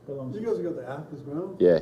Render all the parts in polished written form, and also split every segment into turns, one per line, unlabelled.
You guys got the app as well?
Yeah.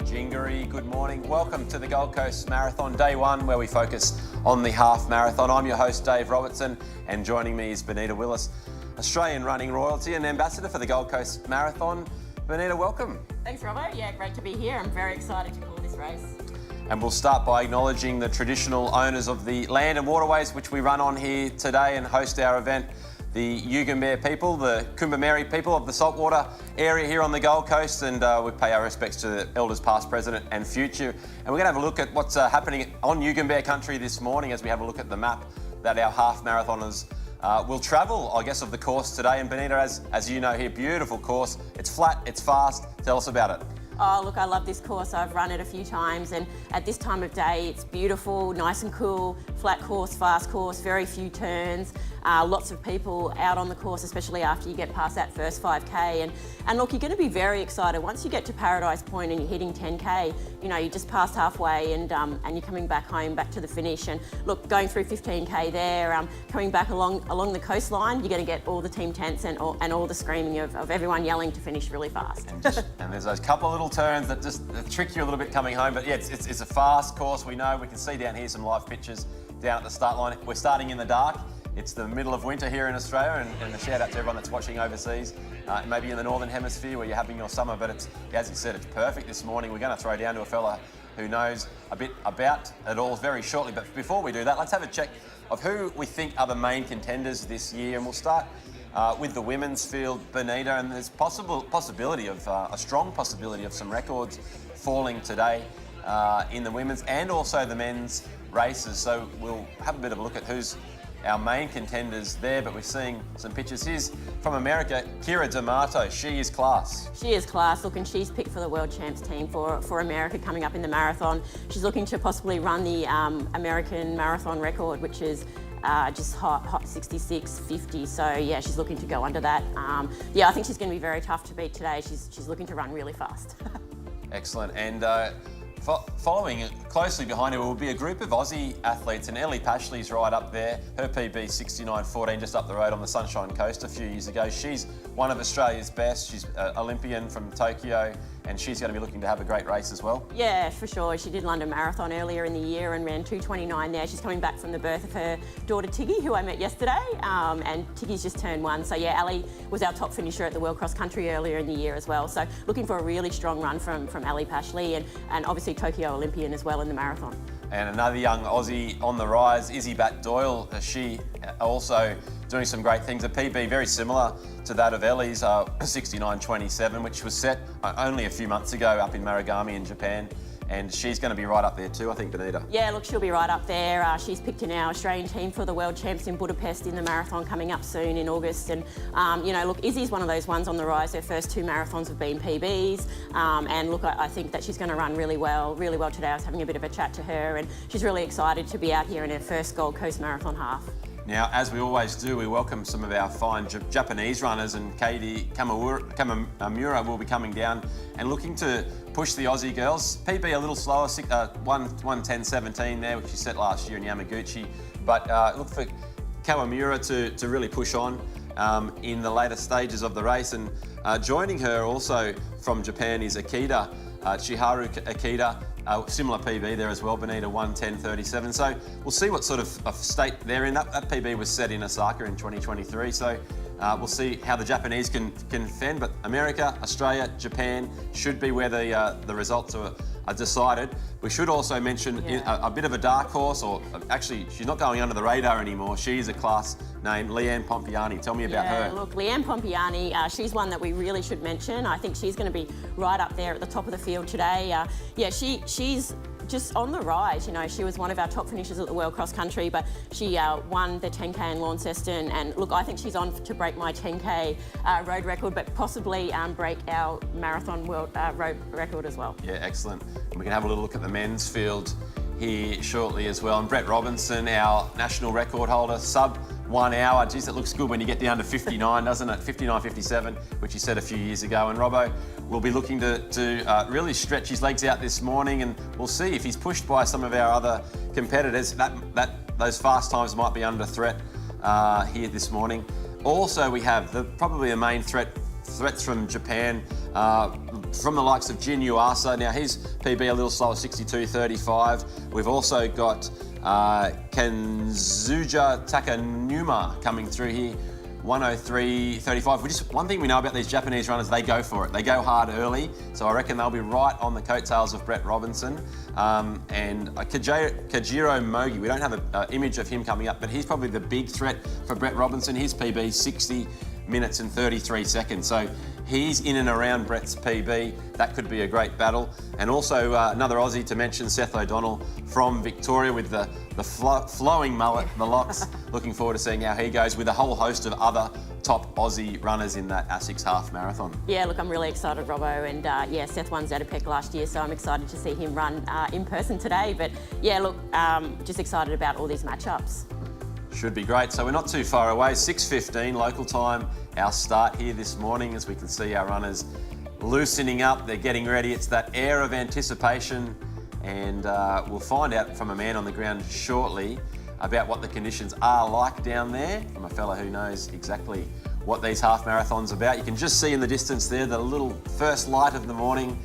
Jingaree, good morning. Welcome to the Gold Coast Marathon, day one, where we focus on the half marathon. I'm your host, Dave Robertson, and joining me is Benita Willis, Australian running royalty and ambassador for the Gold Coast Marathon. Benita, welcome.
Thanks, Robbo. Yeah, great to be here. I'm very excited to call this race.
And we'll start by acknowledging the traditional owners of the land and waterways which we run on here today and host our event. The Yugambeh people, the Kumbameri people of the saltwater area here on the Gold Coast, and we pay our respects to the elders past, present and future. And we're going to have a look at what's happening on Yugambeh country this morning as we have a look at the map that our half marathoners will travel, I guess, of the course today. And Benita, as you know here, beautiful course. It's flat, it's fast. Tell us about it.
Oh, look, I love this course. I've run it a few times, and at this time of day, it's beautiful, nice and cool, flat course, fast course, very few turns, lots of people out on the course, especially after you get past that first 5K. And look, you're going to be very excited. Once you get to Paradise Point and you're hitting 10K, you know, you just passed halfway and you're coming back home, back to the finish. And look, going through 15K there, coming back along the coastline, you're going to get all the team tents and all the screaming of everyone yelling to finish really fast.
And there's those couple of little turns that just trick you a little bit coming home, but yeah, it's a fast course. We know, we can see down here some live pictures down at the start line. We're starting in the dark. It's the middle of winter here in Australia, and a shout out to everyone that's watching overseas, maybe in the Northern Hemisphere where you're having your summer, but it's, as you said, it's perfect this morning. We're going to throw down to a fella who knows a bit about it all very shortly, but before we do that, let's have a check of who we think are the main contenders this year, and we'll start with the women's field, Benita, and there's possibility of a strong possibility of some records falling today in the women's and also the men's races. So we'll have a bit of a look at who's our main contenders there, but we're seeing some pictures. Here's from America, Kira D'Amato. She is class.
She is class. Look, and she's picked for the World Champs team for America coming up in the marathon. She's looking to possibly run the American marathon record, which is just hot 66.50. So yeah, she's looking to go under that. Yeah, I think she's going to be very tough to beat today. She's looking to run really fast.
Excellent. And following closely behind her will be a group of Aussie athletes, and Ellie Pashley's right up there. Her PB 69.14 just up the road on the Sunshine Coast a few years ago. She's one of Australia's best. She's an Olympian from Tokyo, and she's going to be looking to have a great race as well.
Yeah, for sure. She did London Marathon earlier in the year and ran 2:29 there. She's coming back from the birth of her daughter Tiggy, who I met yesterday, and Tiggy's just turned 1. So yeah, Ali was our top finisher at the World Cross Country earlier in the year as well. So looking for a really strong run from Ali Pashley, and obviously Tokyo Olympian as well in the marathon.
And another young Aussie on the rise, Izzy Bat-Doyle. She also doing some great things. A PB very similar to that of Ellie's, 69.27, which was set only a few months ago up in Marugame in Japan. And she's going to be right up there too, I think, Benita.
Yeah, look, she'll be right up there. She's picked in our Australian team for the World Champs in Budapest in the marathon coming up soon in August. And, you know, look, Izzy's one of those ones on the rise. Her first 2 marathons have been PBs. And look, I think that she's going to run really well today. I was having a bit of a chat to her, and she's really excited to be out here in her first Gold Coast Marathon half.
Now, as we always do, we welcome some of our fine Japanese runners, and Katie Kamamura will be coming down and looking to push the Aussie girls. PB a little slower, 1:10.17 there, which she set last year in Yamaguchi. But look for Kamamura to really push on in the later stages of the race. And joining her also from Japan is Akita, Chiharu Akita. Similar PB there as well, Benita, 1:10.37. So we'll see what sort of state they're in. That PB was set in Osaka in 2023. So we'll see how the Japanese can fend. But America, Australia, Japan should be where the results are decided. We should also mention a bit of a dark horse, or actually she's not going under the radar anymore. She's a class name, Leanne Pompiani. Tell me about her.
Look, Leanne Pompiani, she's one that we really should mention. I think she's going to be right up there at the top of the field today. She's just on the rise. You know, she was one of our top finishers at the World Cross Country, but she won the 10K in Launceston. And look, I think she's on to break my 10K road record, but possibly break our marathon world road record as well.
Yeah, excellent. And we can have a little look at the men's field here shortly as well. And Brett Robinson, our national record holder, sub 1 hour. Geez, it looks good when you get down to 59, doesn't it? 59.57, which he said a few years ago. And Robbo will be looking to really stretch his legs out this morning, and we'll see if he's pushed by some of our other competitors. Those fast times might be under threat here this morning. Also, we have probably the main threat threats from Japan, from the likes of Jin Yuasa. Now his PB a little slower, 62.35. We've also got Kenzuja Takanuma coming through here, 103.35. One thing we know about these Japanese runners, they go for it. They go hard early, so I reckon they'll be right on the coattails of Brett Robinson. And Kajiro Mogi, we don't have an image of him coming up, but he's probably the big threat for Brett Robinson. His PB 60 minutes and 33 seconds. So he's in and around Brett's PB. That could be a great battle. And also another Aussie to mention, Seth O'Donnell from Victoria with the flowing mullet, the locks. Looking forward to seeing how he goes with a whole host of other top Aussie runners in that ASICS half marathon.
Yeah, look, I'm really excited, Robbo, and yeah, Seth won Zatopek last year, so I'm excited to see him run in person today. But yeah, look, just excited about all these matchups.
Should be great. So we're not too far away. 6:15 local time, our start here this morning, as we can see our runners loosening up. They're getting ready. It's that air of anticipation, and we'll find out from a man on the ground shortly about what the conditions are like down there, from a fella who knows exactly what these half marathons are about. You can just see in the distance there the little first light of the morning,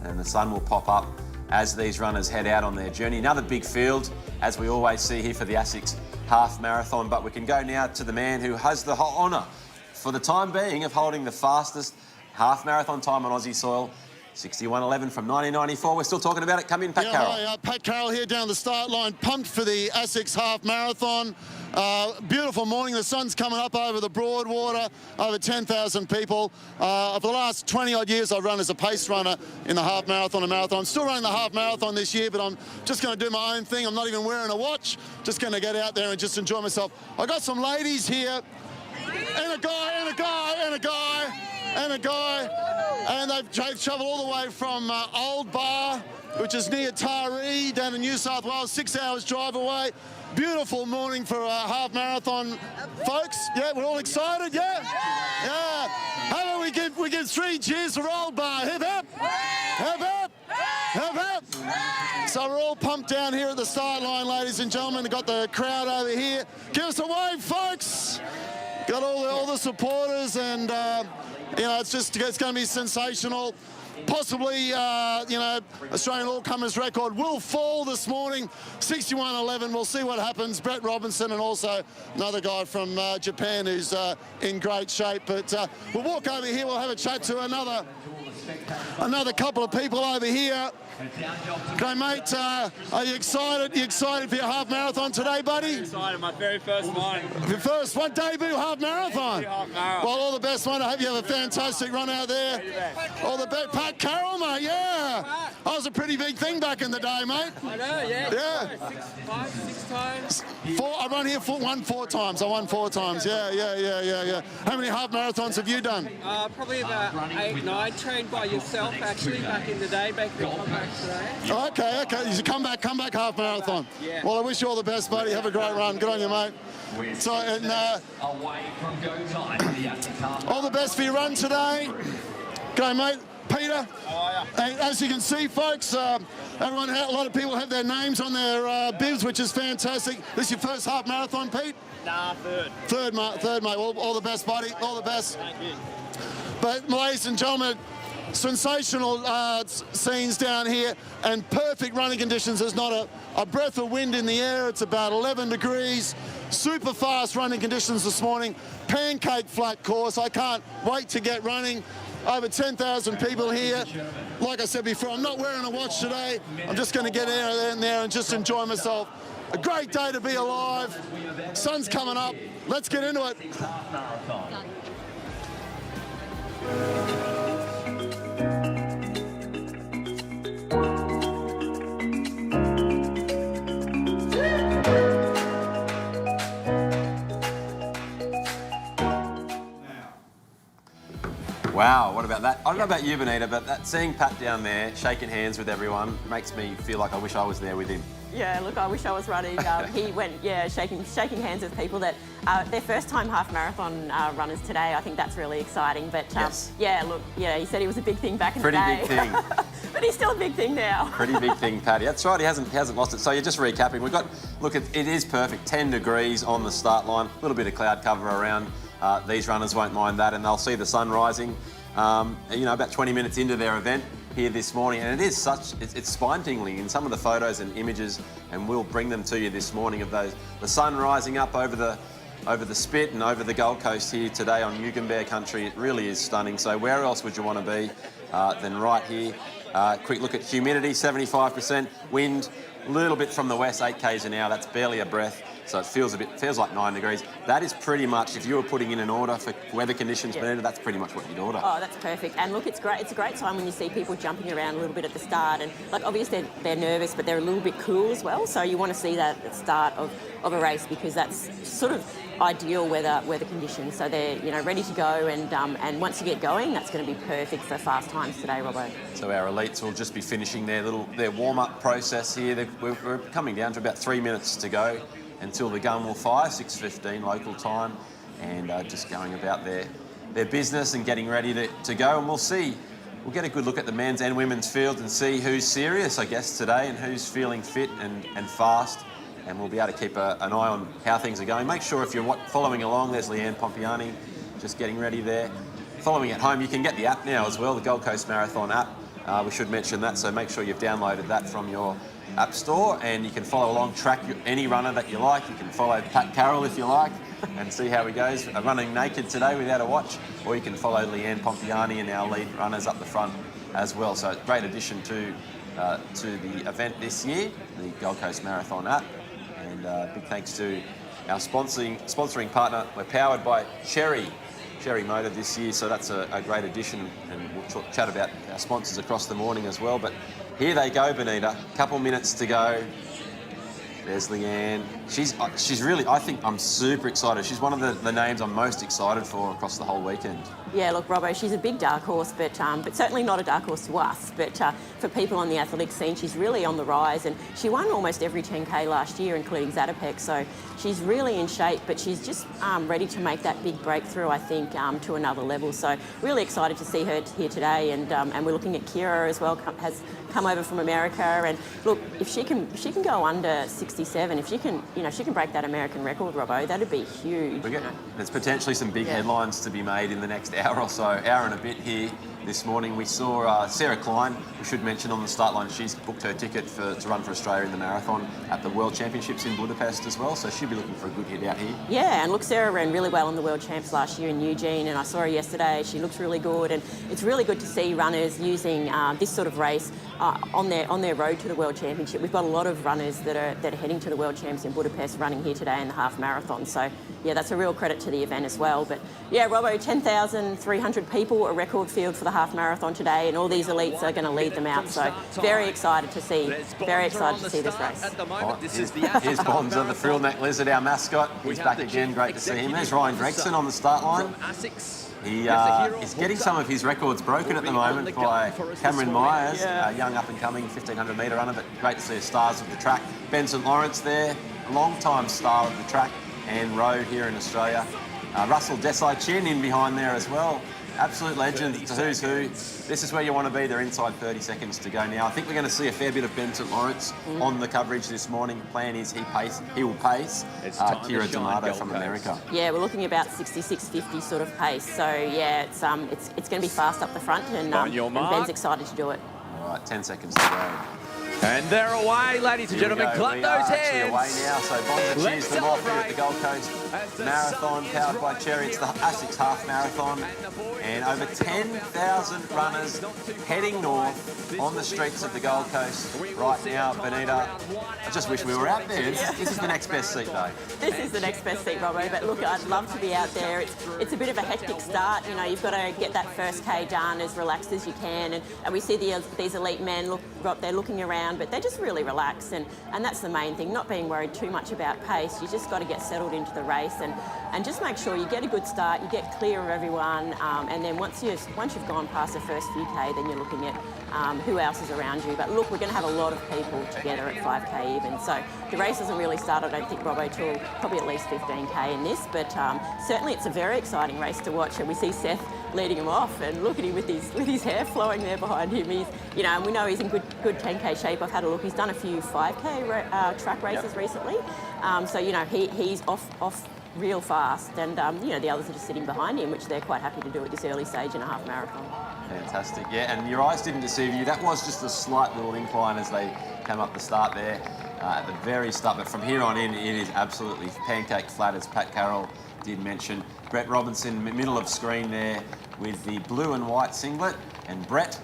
and the sun will pop up as these runners head out on their journey. Another big field, as we always see here for the ASICS half marathon. But we can go now to the man who has the honour, for the time being, of holding the fastest half marathon time on Aussie soil. 61.11 from 1994. We're still talking about it. Come in, Pat Carroll.
Hi, Pat Carroll here down the start line, pumped for the ASICS half marathon. Beautiful morning. The sun's coming up over the Broadwater, over 10,000 people. For the last 20 odd years, I've run as a pace runner in the half marathon and marathon. I'm still running the half marathon this year, but I'm just going to do my own thing. I'm not even wearing a watch. Just going to get out there and just enjoy myself. I got some ladies here, and a guy, and a guy, and a guy, and a guy. And they've travelled all the way from Old Bar, which is near Taree, down in New South Wales, 6 hours drive away. Beautiful morning for a half marathon, folks. Yeah, we're all excited, yeah? Yeah. How about we give 3 cheers for Old Bar? Hip hip! Hip hip! Hip hip! So we're all pumped down here at the start line, ladies and gentlemen. We've got the crowd over here. Give us a wave, folks! Got all the supporters, and you know, it's going to be sensational. Possibly, you know, Australian all-comers record will fall this morning, 61.11. We'll see what happens. Brett Robinson, and also another guy from Japan who's in great shape. But we'll walk over here. We'll have a chat to another couple of people over here. Okay, mate, are you excited? You excited for your half marathon today, buddy?
Excited, my very first one.
Your first one, debut half marathon.
Half marathon.
Well, all the best, mate. I hope you have a fantastic run out there. All the best. Pat Carroll, mate, yeah. That was a pretty big thing back in the day, mate.
I know, yeah.
Yeah.
6 times.
I run here 4 times. I won 4 times. Yeah. How many half marathons have you done?
Probably about 8, 9. Trained by yourself, actually, back in the day, back in the comeback today.
Okay. You should come back half marathon.
Yeah.
Well, I wish you all the best, buddy. Have a great run. Good on you, mate. So, and all the best for your run today. Okay, mate. Peter. And as you can see, folks, a lot of people have their names on their bibs, which is fantastic. This is your first half marathon, Pete?
Nah, third.
Third, mate. All the best, buddy. All the best.
Thank you.
But, ladies and gentlemen, sensational scenes down here, and perfect running conditions. There's not a breath of wind in the air. It's about 11 degrees. Super fast running conditions this morning. Pancake flat course. I can't wait to get running. Over 10,000 people here. Like I said before, I'm not wearing a watch today. I'm just going to get out there and just enjoy myself. A great day to be alive. Sun's coming up. Let's get into it.
Wow, what about that? I don't know about you, Benita, but seeing Pat down there shaking hands with everyone makes me feel like I wish I was there with him.
Yeah, look, I wish I was running. He went, shaking hands with people that their first time half marathon runners today. I think that's really exciting. But
yes.
Yeah, look, he said he was a big thing back in the day.
Pretty big thing.
But he's still a big thing now.
Pretty big thing, Paddy. That's right, he hasn't lost it. So you're just recapping. It is perfect, 10 degrees on the start line, a little bit of cloud cover around these runners won't mind that, and they'll see the sun rising, about 20 minutes into their event here this morning. And it is it's spine-tingling in some of the photos and images, and we'll bring them to you this morning of the sun rising up over the spit and over the Gold Coast here today on Yugambeh country. It really is stunning. So where else would you want to be than right here? Quick look at humidity, 75%, wind, a little bit from the west, 8 k's an hour. That's barely a breath. So it feels like 9 degrees. That is pretty much, if you were putting in an order for weather conditions, Benita, that's pretty much what you'd order.
Oh, that's perfect. And look, it's great. It's a great time when you see people jumping around a little bit at the start. And like, obviously they're nervous, but they're a little bit cool as well. So you want to see that at the start of a race, because that's sort of ideal weather conditions. So they're ready to go, and once you get going, that's going to be perfect for fast times today, Robbo.
So our elites will just be finishing their warm-up process here. We're coming down to about 3 minutes to go until the gun will fire, 6:15 local time, and just going about their business and getting ready to go. And we'll get a good look at the men's and women's field and see who's serious, I guess, today, and who's feeling fit and fast. And we'll be able to keep an eye on how things are going. Make sure if you're following along, there's Leanne Pompiani just getting ready there. Following at home, you can get the app now as well, the Gold Coast Marathon app. We should mention that, so make sure you've downloaded that from your app store, and you can follow along, track any runner that you like. You can follow Pat Carroll if you like and see how he goes, running naked today without a watch, or you can follow Leanne Pompiani and our lead runners up the front as well. So great addition to the event this year, the Gold Coast Marathon app. And big thanks to our sponsoring partner. We're powered by Cherry Motor this year, so that's a great addition, and we'll chat about our sponsors across the morning as well. But here they go, Benita. Couple minutes to go. There's Leanne. She's really, I think I'm super excited. She's one of the names I'm most excited for across the whole weekend.
Yeah, look, Robbo, she's a big dark horse, but certainly not a dark horse to us. But for people on the athletic scene, she's really on the rise, and she won almost every 10K last year, including Zatopek. So she's really in shape, but she's just ready to make that big breakthrough, I think, to another level. So really excited to see her here today, and we're looking at Kira as well, has come over from America. And look, if she can go under 67, if she can break that American record, Robbo, that'd be huge.
There's potentially some big headlines to be made in the next hour or so, hour and a bit here this morning. We saw Sarah Klein, we should mention, on the start line. She's booked her ticket to run for Australia in the marathon at the World Championships in Budapest as well, so she'll be looking for a good hit out here. Yeah,
and look, Sarah ran really well in the World Champs last year in Eugene, and I saw her yesterday. She looks really good, and it's really good to see runners using this sort of race on their road to the World Championship. We've got a lot of runners that are heading to the World Champs in Budapest, running here today in the half marathon. So yeah, that's a real credit to the event as well. But yeah, Robbo, 10,300 people, a record field for the half marathon today, and all these elites are going to lead them out. So very excited to see this race.
Here's Bonza, the frill neck lizard, our mascot. He's back again. Great to see him. There's Ryan Gregson on the start line. He is getting some of his records broken at the moment by Cameron Myers, a young up-and-coming 1,500 metre runner, but great to see stars of the track. Ben St Lawrence there, a long-time star of the track and road here in Australia. Russell Desai-Chin in behind there as well. Absolute legend. It's a who's who. This is where you want to be. They're inside 30 seconds to go now. I think we're going to see a fair bit of Ben St Lawrence on the coverage this morning. The plan is he will pace Kira D'Amato from America.
Yeah, we're looking about 66.50 sort of pace. So yeah, it's going to be fast up the front, and Ben's excited to do it.
All right, 10 seconds to go.
And they're away, ladies and gentlemen. Clap those hands.
Away now, so Bonza cheers them off here at the Gold Coast Marathon, powered by Cherry. It's the ASICS half marathon, and over 10,000 runners heading north on the streets of the Gold Coast right now. Benita, I just wish we were out there. This is the next best seat, though. This
is the next best seat, Robbo. But look, I'd love to be out there. It's a bit of a hectic start. You know, you've got to get that first K done as relaxed as you can, and we see these elite men they're looking around, but they're just really relaxed, and that's the main thing, not being worried too much about pace. You just got to get settled into the race and just make sure you get a good start, you get clear of everyone, and then once you've gone past the first few K, then you're looking at who else is around you. But look, we're going to have a lot of people together at 5K even, so the race doesn't really start, I don't think, Robbo, till probably at least 15K in this, but certainly it's a very exciting race to watch, and we see Seth leading him off, and look at him with his hair flowing there behind him. He's, and we know he's in good 10K shape. I've had a look. He's done a few 5K track races recently, so he's off real fast, and the others are just sitting behind him, which they're quite happy to do at this early stage in a half marathon.
Fantastic, yeah, and your eyes didn't deceive you. That was just a slight little incline as they came up the start there at the very start, but from here on in, it is absolutely pancake flat, as Pat Carroll did mention. Brett Robinson, middle of screen there with the blue and white singlet, and Brett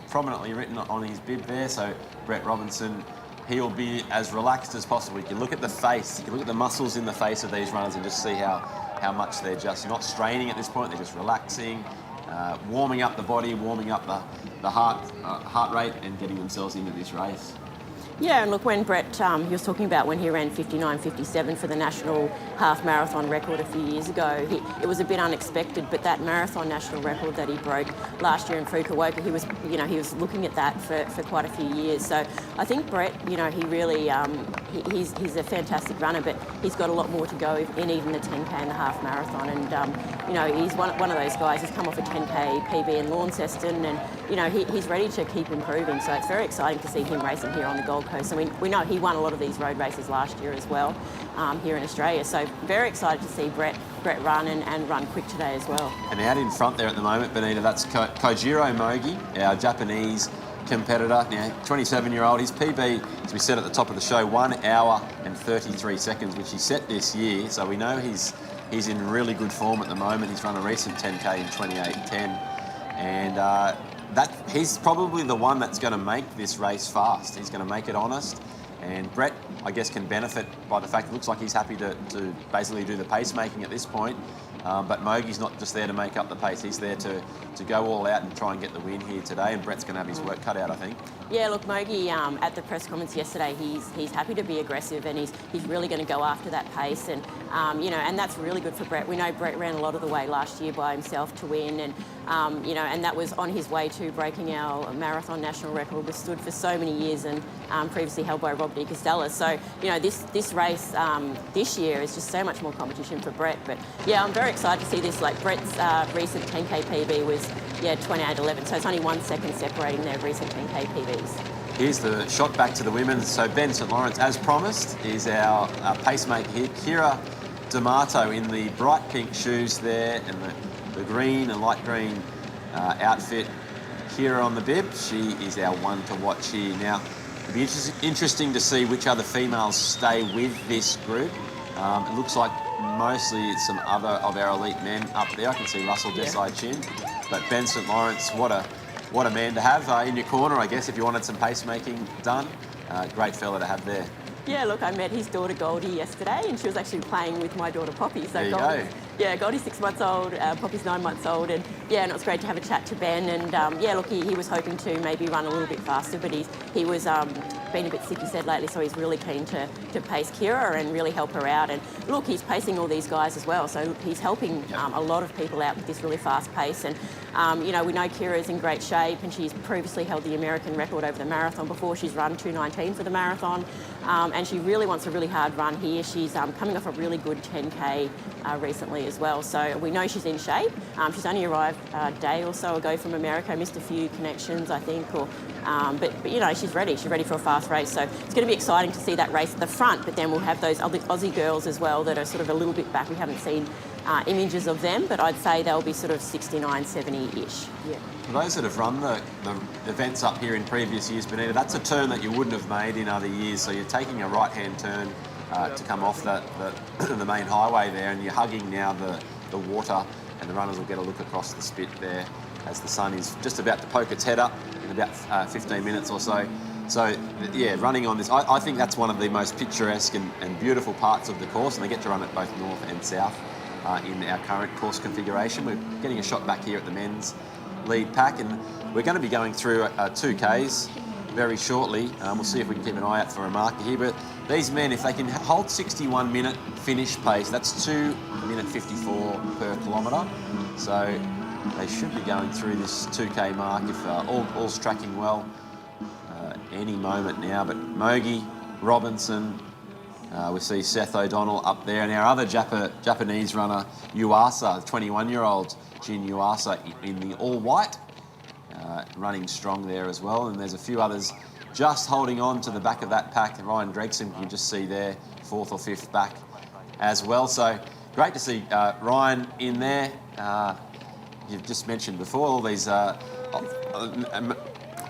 prominently written on his bib there, so Brett Robinson, he'll be as relaxed as possible. You can look at the face, you can look at the muscles in the face of these runners and just see how much they're just not straining at this point, they're just relaxing, warming up the body, warming up the heart rate, and getting themselves into this race.
Yeah, and look, when Brett, he was talking about when he ran 59.57 for the national half marathon record a few years ago, it was a bit unexpected, but that marathon national record that he broke last year in Fukuoka, he was looking at that for quite a few years. So I think Brett, he really, he's a fantastic runner, but he's got a lot more to go in even the 10K and the half marathon. And, he's one of those guys who's come off a 10K PB in Launceston, and, he's ready to keep improving. So it's very exciting to see him racing here on the Gold Coast. And we know he won a lot of these road races last year as well here in Australia. So very excited to see Brett run and run quick today as well. And
out in front there at the moment, Benita, that's Kojiro Mogi, our Japanese competitor, 27-year-old. His PB, as we said at the top of the show, 1 hour and 33 seconds, which he set this year. So we know he's in really good form at the moment. He's run a recent 10K in 28.10, and he's probably the one that's going to make this race fast. He's going to make it honest. And Brett, I guess, can benefit by the fact it looks like he's happy to basically do the pacemaking at this point. But Mogi's not just there to make up the pace. He's there to go all out and try and get the win here today. And Brett's going to have his work cut out, I think.
Yeah, look, Mogi, at the press conference yesterday, he's happy to be aggressive, and he's really going to go after that pace. And, and that's really good for Brett. We know Brett ran a lot of the way last year by himself to win. And, and that was on his way to breaking our marathon national record, which stood for so many years and previously held by Rob de Castella. So, this race this year is just so much more competition for Brett. But, yeah, I'm very excited to see this. Like, Brett's recent 10K PB was, 28.11. So it's only 1 second separating their recent 10K PBs.
Here's the shot back to the women. So Ben St Lawrence, as promised, is our pacemaker here. Kira D'Amato in the bright pink shoes there, and the green and light green outfit. Kira on the bib, she is our one to watch here. Now, it'll be interesting to see which other females stay with this group. It looks like mostly it's some other of our elite men up there. I can see Russell Desai-Chin, but Ben St Lawrence, what a man to have in your corner, I guess, if you wanted some pacemaking done. Great fella to have there.
Yeah, look, I met his daughter Goldie yesterday, and she was actually playing with my daughter Poppy. So
there you go.
Yeah, Goldie's 6 months old, Poppy's 9 months old, and it was great to have a chat to Ben. And look, he was hoping to maybe run a little bit faster, but he was been a bit sick, he said, lately, so he's really keen to pace Kira and really help her out. And look, he's pacing all these guys as well, so he's helping a lot of people out with this really fast pace. And we know Kira's in great shape, and she's previously held the American record over the marathon before. She's run 2:19 for the marathon, and she really wants a really hard run here. She's coming off a really good 10K recently as well, so we know she's in shape. She's only arrived a day or so ago from America, missed a few connections, I think, but she's ready. She's ready for a fast race, so it's going to be exciting to see that race at the front, but then we'll have those Aussie girls as well that are sort of a little bit back. We haven't seen images of them, but I'd say they'll be sort of 69, 70-ish. Yeah.
For those that have run the events up here in previous years, Benita, that's a turn that you wouldn't have made in other years, so you're taking a right-hand turn to come off the main highway there, and you're hugging now the water, and the runners will get a look across the spit there as the sun is just about to poke its head up in about 15 minutes or so. So, yeah, running on this, I think that's one of the most picturesque and beautiful parts of the course, and they get to run it both north and south in our current course configuration. We're getting a shot back here at the men's lead pack, and we're going to be going through 2Ks very shortly. We'll see if we can keep an eye out for a marker here, but these men, if they can hold 61-minute finish pace, that's 2:54 per kilometre. So they should be going through this 2K mark if all's tracking well any moment now. But Mogi, Robinson, we see Seth O'Donnell up there, and our other Japanese runner, Yuasa, 21-year-old Jin Yuasa in the all-white, running strong there as well. And there's a few others just holding on to the back of that pack. Ryan Gregson, you can just see there, 4th or 5th back as well. So great to see Ryan in there. You've just mentioned before all these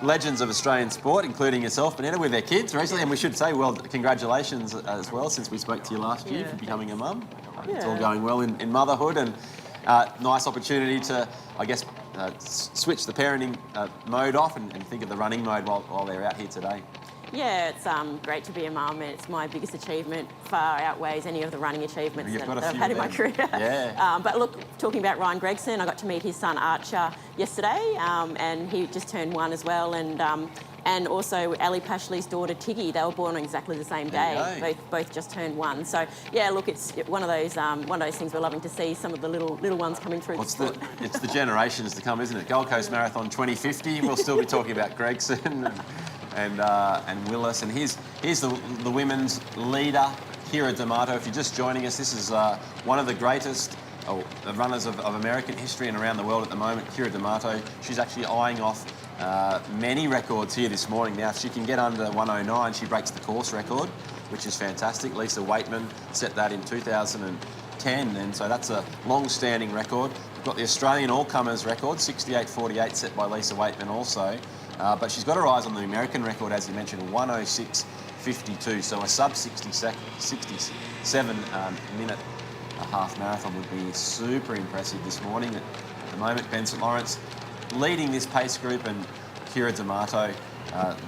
legends of Australian sport, including yourself, Benetta, with their kids recently. And we should say, well, congratulations as well, since we spoke to you last year for becoming a mum. It's all going well in motherhood, and nice opportunity to, I guess, switch the parenting mode off and think of the running mode while they're out here today.
Yeah, it's great to be a mum. It's my biggest achievement, far outweighs any of the running achievements that I've had in my career.
Yeah.
But look, talking about Ryan Gregson, I got to meet his son Archer yesterday, and he just turned 1 as well. And also Ali Pashley's daughter Tiggy, they were born on exactly the same day. Both just turned 1. So yeah, look, it's one of those things we're loving to see, some of the little ones coming through. It's
the generations to come, isn't it? Gold Coast Marathon 2050. We'll still be talking about Gregson and Willis. And here's the women's leader, Kira D'Amato. If you're just joining us, this is one of the greatest runners of American history and around the world at the moment, Kira D'Amato. She's actually eyeing off many records here this morning. Now, if she can get under 109, she breaks the course record, which is fantastic. Lisa Waitman set that in 2010, and so that's a long-standing record. We've got the Australian all-comers record, 68.48, set by Lisa Waitman also. But she's got her eyes on the American record, as you mentioned, 106.52. So a sub 67 minute half marathon would be super impressive this morning. At the moment, Ben St Lawrence leading this pace group, and Kira D'Amato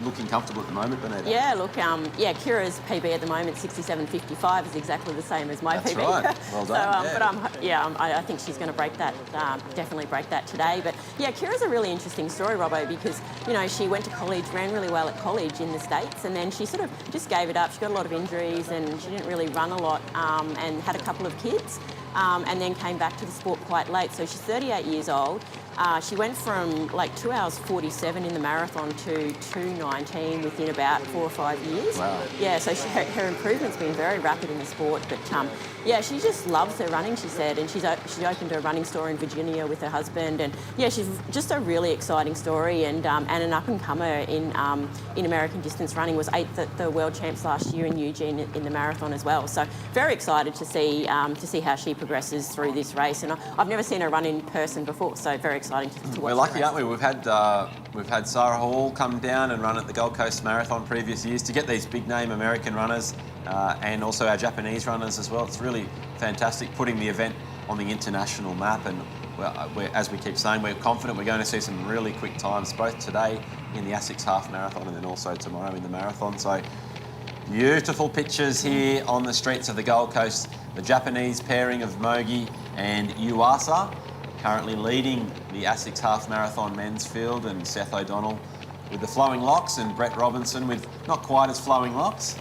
looking comfortable at the moment, Benetta.
Yeah, look, Kira's PB at the moment, 67.55, is exactly the same as my
That's
PB.
Right. Well done.
But I think she's going to break that, definitely break that today. But yeah, Kira's a really interesting story, Robbo, because, you know, she went to college, ran really well at college in the States, and then she sort of just gave it up. She got a lot of injuries and she didn't really run a lot, and had a couple of kids. And then came back to the sport quite late. So she's 38 years old. She went from like 2 hours 47 in the marathon to 2:19 within about 4 or 5 years.
Wow.
Yeah, so her improvement's been very rapid in the sport. But yeah, she just loves her running, she said, and she opened a running store in Virginia with her husband. And yeah, she's just a really exciting story, and an up and comer in American distance running. Was 8th at the World Champs last year in Eugene in the marathon as well. So very excited to see how she progresses through this race. And I've never seen her run in person before, so very exciting to watch.
We're lucky, aren't we? We've had Sarah Hall come down and run at the Gold Coast Marathon previous years to get these big name American runners, and also our Japanese runners as well. It's really fantastic putting the event on the international map, and as we keep saying, we're confident we're going to see some really quick times, both today in the ASICS half marathon and then also tomorrow in the marathon. So beautiful pictures here on the streets of the Gold Coast. The Japanese pairing of Mogi and Yuasa currently leading the ASICS half marathon men's field, and Seth O'Donnell with the flowing locks, and Brett Robinson with not quite as flowing locks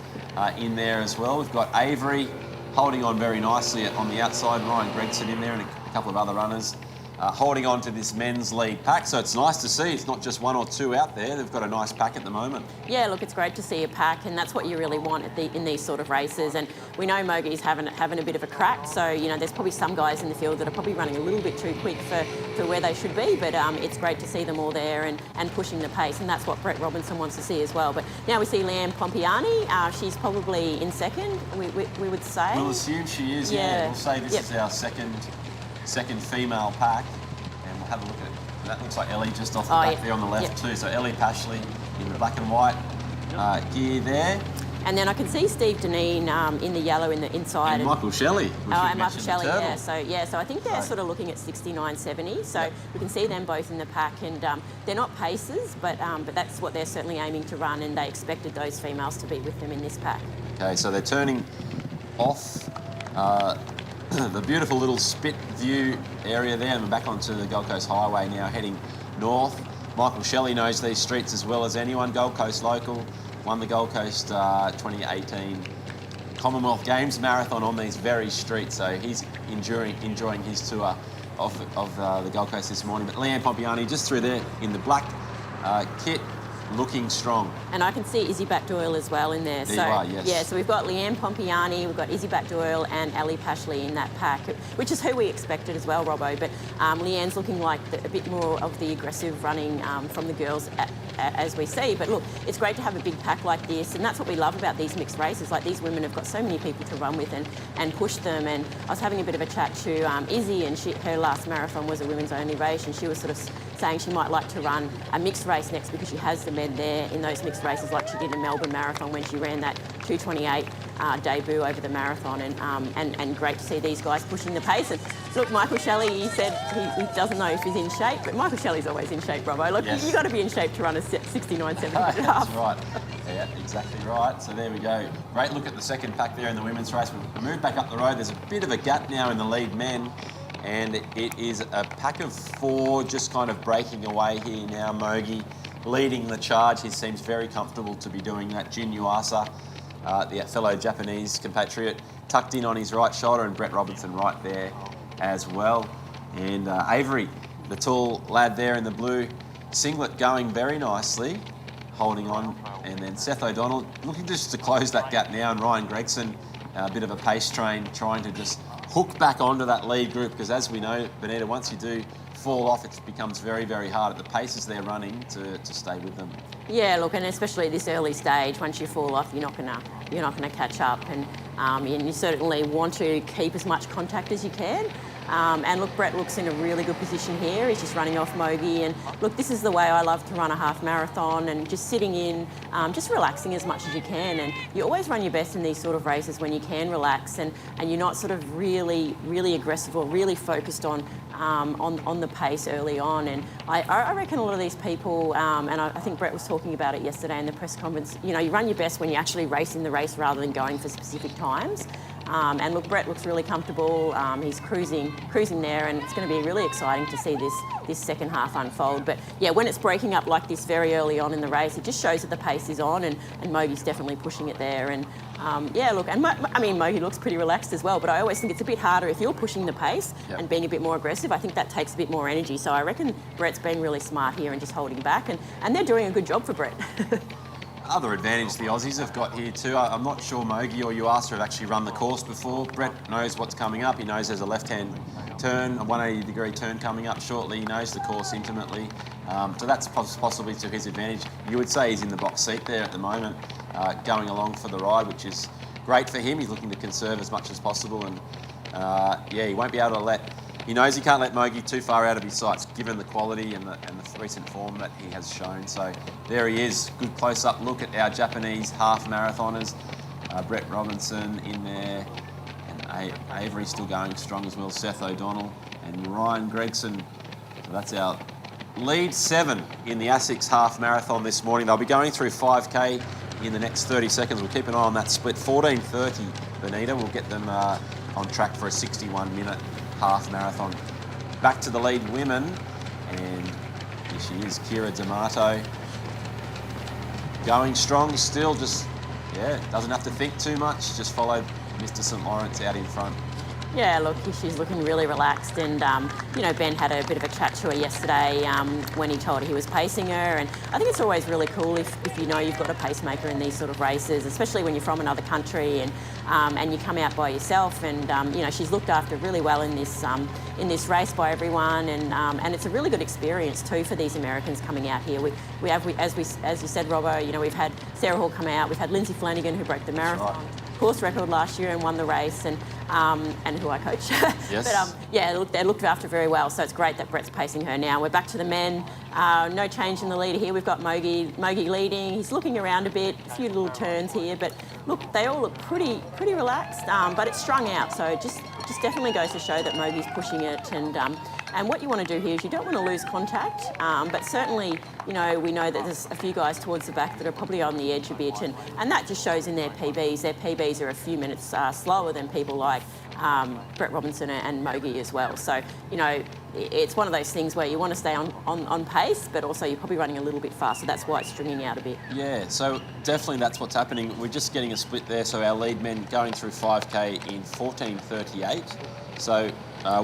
in there as well. We've got Avery holding on very nicely on the outside, Ryan Gregson in there, and a couple of other runners holding on to this men's lead pack. So it's nice to see it's not just 1 or 2 out there. They've got a nice pack at the moment.
Yeah, look, it's great to see a pack, and that's what you really want in these sort of races. And we know Mogi's having a bit of a crack, so you know there's probably some guys in the field that are probably running a little bit too quick for where they should be. But it's great to see them all there and pushing the pace, and that's what Brett Robinson wants to see as well. But now we see Leanne Pompiani. She's probably in second, we would say.
We'll assume she is. Yeah. We'll say this is our second female pack, and we'll have a look at it. That looks like Ellie just off the back there on the left too. So Ellie Pashley in the black and white gear there.
And then I can see Steve Deneen in the yellow in the inside.
And Michael Shelley.
And Michael Shelley, yeah. So I think they're sort of looking at 69.70. So we can see them both in the pack, and they're not paces, but that's what they're certainly aiming to run, and they expected those females to be with them in this pack.
Okay, so they're turning off the beautiful little spit view area there, and we're back onto the Gold Coast Highway now, heading north. Michael Shelley knows these streets as well as anyone. Gold Coast local, won the Gold Coast 2018 Commonwealth Games marathon on these very streets, so he's enjoying his tour of the Gold Coast this morning. But Leanne Pompiani just through there in the black kit, looking strong.
And I can see Izzy Backdoyle as well in there.
There you are, yes.
Yeah, so we've got Leanne Pompiani, we've got Izzy Backdoyle and Ali Pashley in that pack, which is who we expected as well, Robbo. But Leanne's looking like a bit more of the aggressive running from the girls as we see. But look, it's great to have a big pack like this, and that's what we love about these mixed races. Like, these women have got so many people to run with and push them. And I was having a bit of a chat to Izzy, and her last marathon was a women's only race, and she was sort of saying she might like to run a mixed race next because she has the men there in those mixed races, like she did in Melbourne Marathon when she ran that 2:28 debut over the marathon. And great to see these guys pushing the pace. And look, Michael Shelley, he said he doesn't know if he's in shape, but Michael Shelley's always in shape, Robbo. Look,
yes.
You've got to be in shape to run a 69.70
That's right. Yeah, exactly right. So there we go. Great look at the second pack there in the women's race. We moved back up the road. There's a bit of a gap now in the lead men, and it is a pack of 4 just kind of breaking away here now. Mogi leading the charge. He seems very comfortable to be doing that. Jin Yuasa, the fellow Japanese compatriot, tucked in on his right shoulder, and Brett Robinson right there as well. And Avery, the tall lad there in the blue singlet, going very nicely, holding on. And then Seth O'Donnell looking just to close that gap now, and Ryan Gregson, a bit of a pace train, trying to just hook back onto that lead group, because as we know, Benita, once you do fall off, it becomes very, very hard at the paces they're running to stay with them. Yeah,
look, and especially at this early stage, once you fall off, you're not gonna catch up, and you certainly want to keep as much contact as you can. And look, Brett looks in a really good position here. He's just running off Mogi, and look, this is the way I love to run a half marathon, and just sitting in, just relaxing as much as you can. And you always run your best in these sort of races when you can relax, and you're not sort of really aggressive or really focused on the pace early on. And I reckon a lot of these people, and I think Brett was talking about it yesterday in the press conference, you run your best when you actually race in the race rather than going for specific times. And look, Brett looks really comfortable. He's cruising there, and it's going to be really exciting to see this second half unfold. But yeah, when it's breaking up like this very early on in the race, it just shows that the pace is on, and Mogi's definitely pushing it there. And yeah, look, and Mogi looks pretty relaxed as well, but I always think it's a bit harder if you're pushing the pace and being a bit more aggressive. I think that takes a bit more energy. So I reckon Brett's been really smart here and just holding back, and they're doing a good job for Brett.
Other advantage the Aussies have got here too. I'm not sure Mogi or Yuasa have actually run the course before. Brett knows what's coming up. He knows there's a left-hand turn, a 180-degree turn coming up shortly. He knows the course intimately. So that's possibly to his advantage. You would say he's in the box seat there at the moment, going along for the ride, which is great for him. He's looking to conserve as much as possible, and yeah, he won't be able to let... He knows he can't let Mogi too far out of his sights, given the quality and the recent form that he has shown. So there he is. Good close-up look at our Japanese half-marathoners. Brett Robinson in there, and Avery still going strong as well. Seth O'Donnell and Ryan Gregson. So that's our lead 7 in the ASICS half-marathon this morning. They'll be going through 5K in the next 30 seconds. We'll keep an eye on that split. 14:30, Benita. We'll get them on track for a 61-minute half marathon. Back to the lead women, and here she is, Kira D'Amato, going strong still. Just doesn't have to think too much, just follow Mr. St Lawrence out in front. Yeah, look, she's looking really relaxed, and Ben had a bit of a chat to her yesterday when he told her he was pacing her, and I think it's always really cool if you know you've got a pacemaker in these sort of races, especially when you're from another country and you come out by yourself, and she's looked after really well in this race by everyone, and it's a really good experience too for these Americans coming out here. We have, as you said, Robbo, we've had Sarah Hall come out, we've had Lindsay Flanagan who broke the marathon course record last year and won the race, and who I coach. Yes.
But yeah, they're looked after very well, so it's great that Brett's pacing her now. We're back to the men. No change in the leader here. We've got Mogi leading. He's looking around a bit, a few little turns here, but look, they all look pretty relaxed, but it's strung out, so it just definitely goes to show that Mogi's pushing it, and what you want to do here is you don't want to lose contact, but certainly, we know that there's a few guys towards the back that are probably on the edge a bit, and that just shows in their PBs. Their PBs are a few minutes slower than people like Brett Robinson and Mogi as well. So, it's one of those things where you want to stay on pace, but also you're probably running a little bit faster. That's why it's stringing out a bit. Yeah, so definitely that's what's happening. We're just getting a split there. So our lead men going through 5K in 14:38. So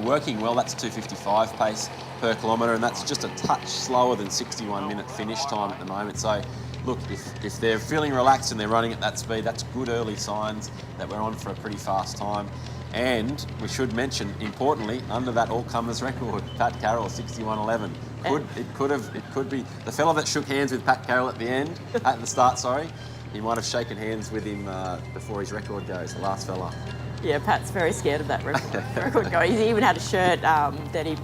working well, that's 2:55 pace.
per kilometre, and that's just a touch slower than 61-minute finish time at the moment. So, look, if they're feeling relaxed and they're running at that speed, that's good early signs that we're on for a pretty fast time. And we should mention, importantly, under that all-comers record, Pat Carroll, 61.11. It could be the fella that shook hands with Pat Carroll at the start, sorry. He might have shaken hands with him before his record goes, the last fella.
Yeah, Pat's very scared of that record going. He even had a shirt that he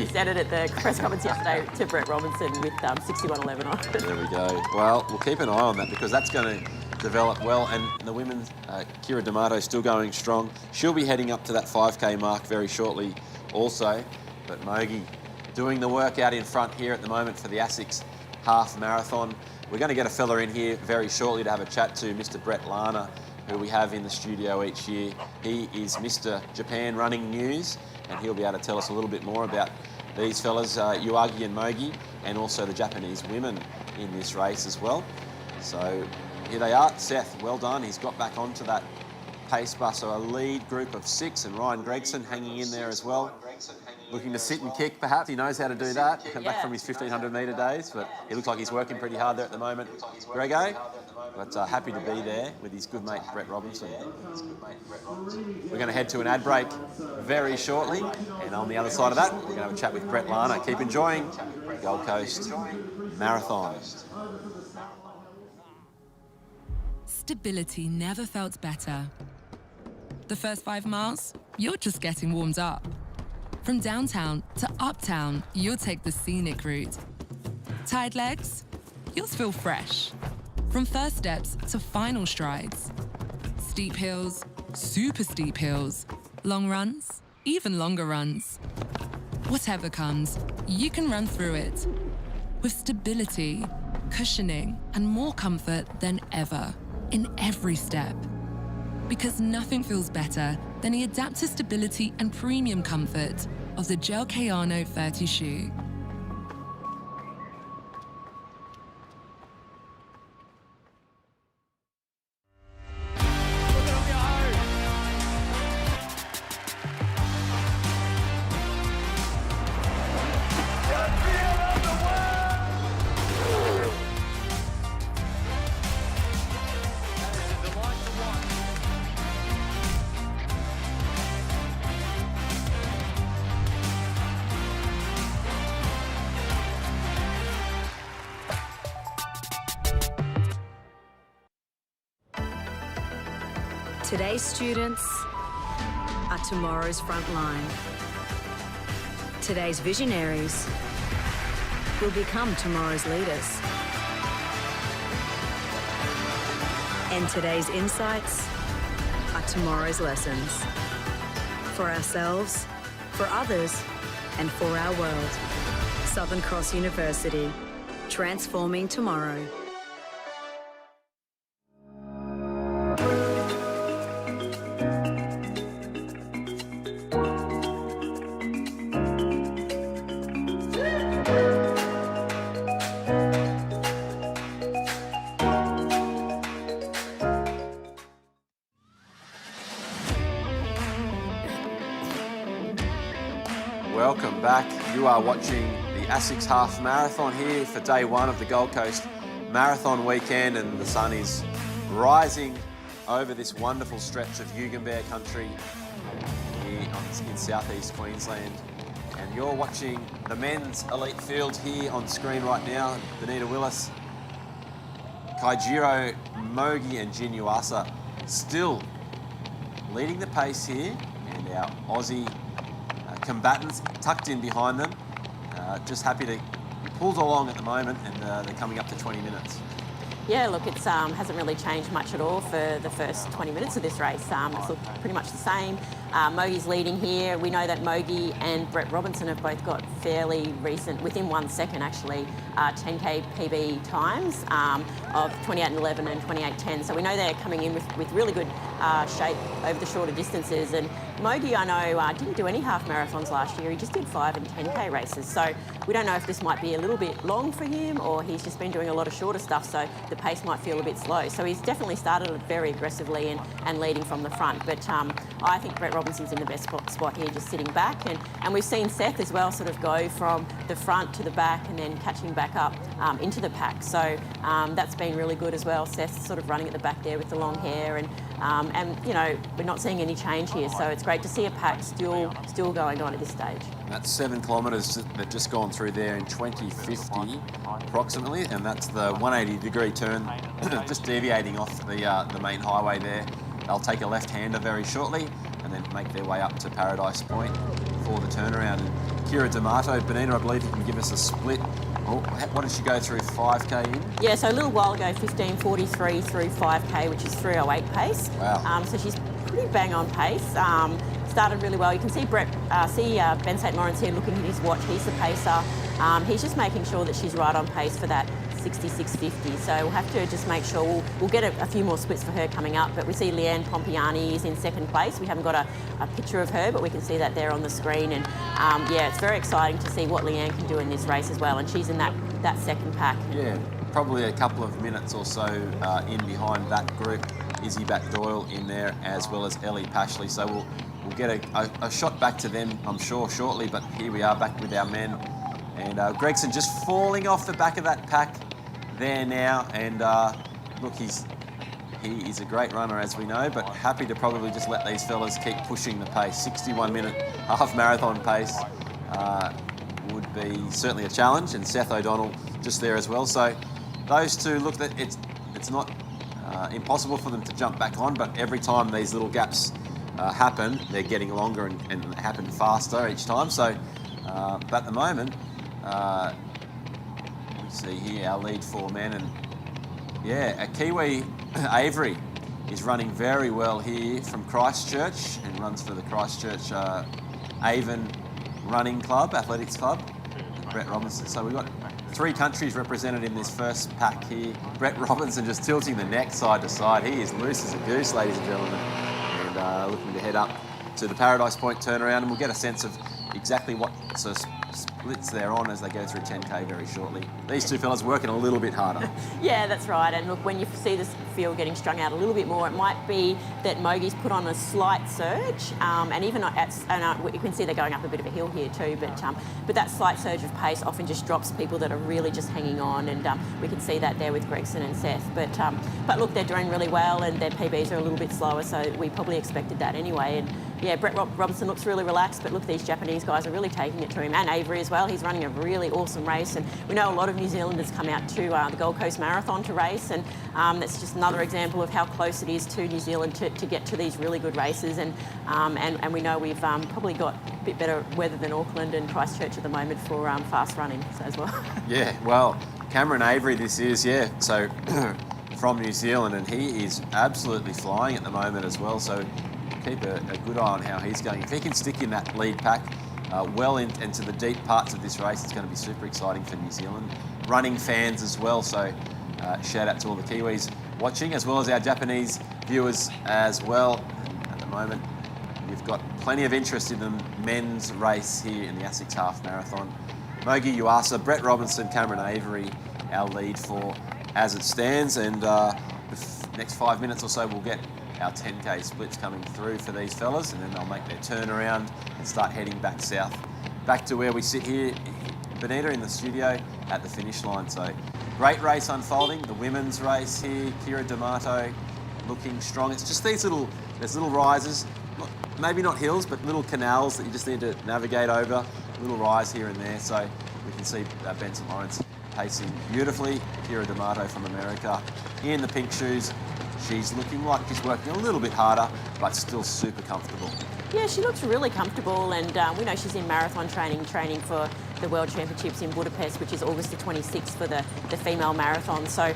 said it at the press conference yesterday to Brett Robinson with 61.11 on it.
There we go. Well, we'll keep an eye on that because that's going to develop well. And the women's, Kira D'Amato still going strong. She'll be heading up to that 5K mark very shortly also. But Mogi doing the work out in front here at the moment for the ASICS half marathon. We're going to get a fella in here very shortly to have a chat to Mr. Brett Lana, who we have in the studio each year. He is Mr. Japan Running News, and he'll be able to tell us a little bit more about these fellas, Yuagi and Mogi, and also the Japanese women in this race as well. So here they are. Seth, well done. He's got back onto that pace bus, so a lead group of 6, and Ryan Gregson hanging in there as well. Looking to sit and kick, perhaps. He knows how to do that. Come back from his 1,500 metre days, but he looks like he's working pretty hard there at the moment. Grego, but happy to be there with his good mate, Brett Robinson. We're going to head to an ad break very shortly, and on the other side of that, we're going to have a chat with Brett Lana. Keep enjoying the Gold Coast Marathon.
Stability never felt better. The first 5 miles, you're just getting warmed up. From downtown to uptown, you'll take the scenic route. Tired legs? You'll feel fresh. From first steps to final strides. Steep hills, super steep hills. Long runs, even longer runs. Whatever comes, you can run through it. With stability, cushioning, and more comfort than ever in every step. Because nothing feels better than the adaptive stability and premium comfort of the Gel Kayano 30 shoe.
Today's students are tomorrow's front line. Today's visionaries will become tomorrow's leaders. And today's insights are tomorrow's lessons. For ourselves, for others, and for our world. Southern Cross University, transforming tomorrow.
Welcome back. You are watching the ASICS Half Marathon here for day 1 of the Gold Coast Marathon weekend, and the sun is rising over this wonderful stretch of Yugambeh country here in southeast Queensland. And you're watching the men's elite field here on screen right now. Benita Willis, Kaijiro, Mogi and Jin Yuasa still leading the pace here, and our Aussie combatants tucked in behind them. Just happy to be pulled along at the moment, and they're coming up to 20 minutes.
Yeah, look, it hasn't really changed much at all for the first 20 minutes of this race. It's looked pretty much the same. Mogi's leading here. We know that Mogi and Brett Robinson have both got fairly recent, within 1 second actually, 10K PB times of 28.11 and 28.10. So we know they're coming in with really good shape over the shorter distances. And Mogi, I know, didn't do any half marathons last year. He just did 5 and 10K races. So we don't know if this might be a little bit long for him, or he's just been doing a lot of shorter stuff, so the pace might feel a bit slow. So he's definitely started very aggressively and leading from the front. But I think Brett Robinson's in the best spot here, just sitting back. And we've seen Seth as well sort of go from the front to the back and then catching back up into the pack. So that's been really good as well. Seth's sort of running at the back there with the long hair, and you know, we're not seeing any change here. So it's great to see a pack still going on at this stage.
That's 7 kilometres they've just gone through there in 2050 approximately, and that's the 180-degree turn, just deviating off the main highway there. They'll take a left-hander very shortly and then make their way up to Paradise Point for the turnaround. And Kira D'Amato, Benita, I believe you can give us a split. Oh, what did she go through, 5K in?
Yeah, so a little while ago, 15:43 through 5K, which is 3:08 pace.
Wow.
So she's pretty bang on pace. Started really well. You can see Ben St. Lawrence here looking at his watch. He's the pacer. He's just making sure that she's right on pace for that 66.50. So we'll have to just make sure we'll get a few more splits for her coming up. But we see Leanne Pompiani is in second place. We haven't got a picture of her, but we can see that there on the screen. And yeah, it's very exciting to see what Leanne can do in this race as well. And she's in that second pack.
Yeah, probably a couple of minutes or so in behind that group. Izzy Bat-Doyle in there, as well as Ellie Pashley. So we'll get a shot back to them, I'm sure, shortly. But here we are back with our men. And Gregson just falling off the back of that pack there now. And look, he is a great runner, as we know, but happy to probably just let these fellas keep pushing the pace. 61-minute half marathon pace would be certainly a challenge. And Seth O'Donnell just there as well. So those two, look, that it's not impossible for them to jump back on, but every time these little gaps happen, they're getting longer and happen faster each time. So, but at the moment, we see here our lead 4 men, and yeah, a Kiwi, Avery, is running very well here from Christchurch and runs for the Christchurch Avon Running Club, Athletics Club, Brett Robinson. So we've got 3 countries represented in this first pack here. Brett Robinson just tilting the neck side to side. He is loose as a goose, ladies and gentlemen, and looking to head up to the Paradise Point turnaround, and we'll get a sense of exactly what sort of splits they're on as they go through 10K very shortly. These two fellas working a little bit harder.
Yeah, that's right. And look, when you see this field getting strung out a little bit more, it might be that Mogie's put on a slight surge, and even you can see they're going up a bit of a hill here too. But that slight surge of pace often just drops people that are really just hanging on, and we can see that there with Gregson and Seth. But look, they're doing really well, and their PBs are a little bit slower, so we probably expected that anyway. And yeah, Brett Robinson looks really relaxed, but look, these Japanese guys are really taking it to him, and Avery as well. He's running a really awesome race, and we know a lot of New Zealanders come out to the Gold Coast Marathon to race, and that's just another example of how close it is to New Zealand to get to these really good races. And we know we've probably got a bit better weather than Auckland and Christchurch at the moment for fast running as well.
Yeah, well, Cameron Avery this is, yeah, so from New Zealand, and he is absolutely flying at the moment as well, so keep a good eye on how he's going. If he can stick in that lead pack well into the deep parts of this race, it's going to be super exciting for New Zealand running fans as well. So shout out to all the Kiwis watching, as well as our Japanese viewers as well. And at the moment, we've got plenty of interest in the men's race here in the ASICS Half Marathon. Mogi Yuasa, Brett Robinson, Cameron Avery, our lead 4 as it stands. And the next 5 minutes or so, we'll get our 10K splits coming through for these fellas, and then they'll make their turnaround and start heading back south, back to where we sit here, Benita, in the studio at the finish line. So great race unfolding, the women's race here, Kira D'Amato looking strong. It's just there's little rises, maybe not hills, but little canals that you just need to navigate over, little rise here and there. So we can see Ben St. Lawrence pacing beautifully. Kira D'Amato from America in the pink shoes. She's looking like she's working a little bit harder, but still super comfortable.
Yeah, she looks really comfortable, and we know she's in marathon training for the World Championships in Budapest, which is August the 26th for the female marathon. So,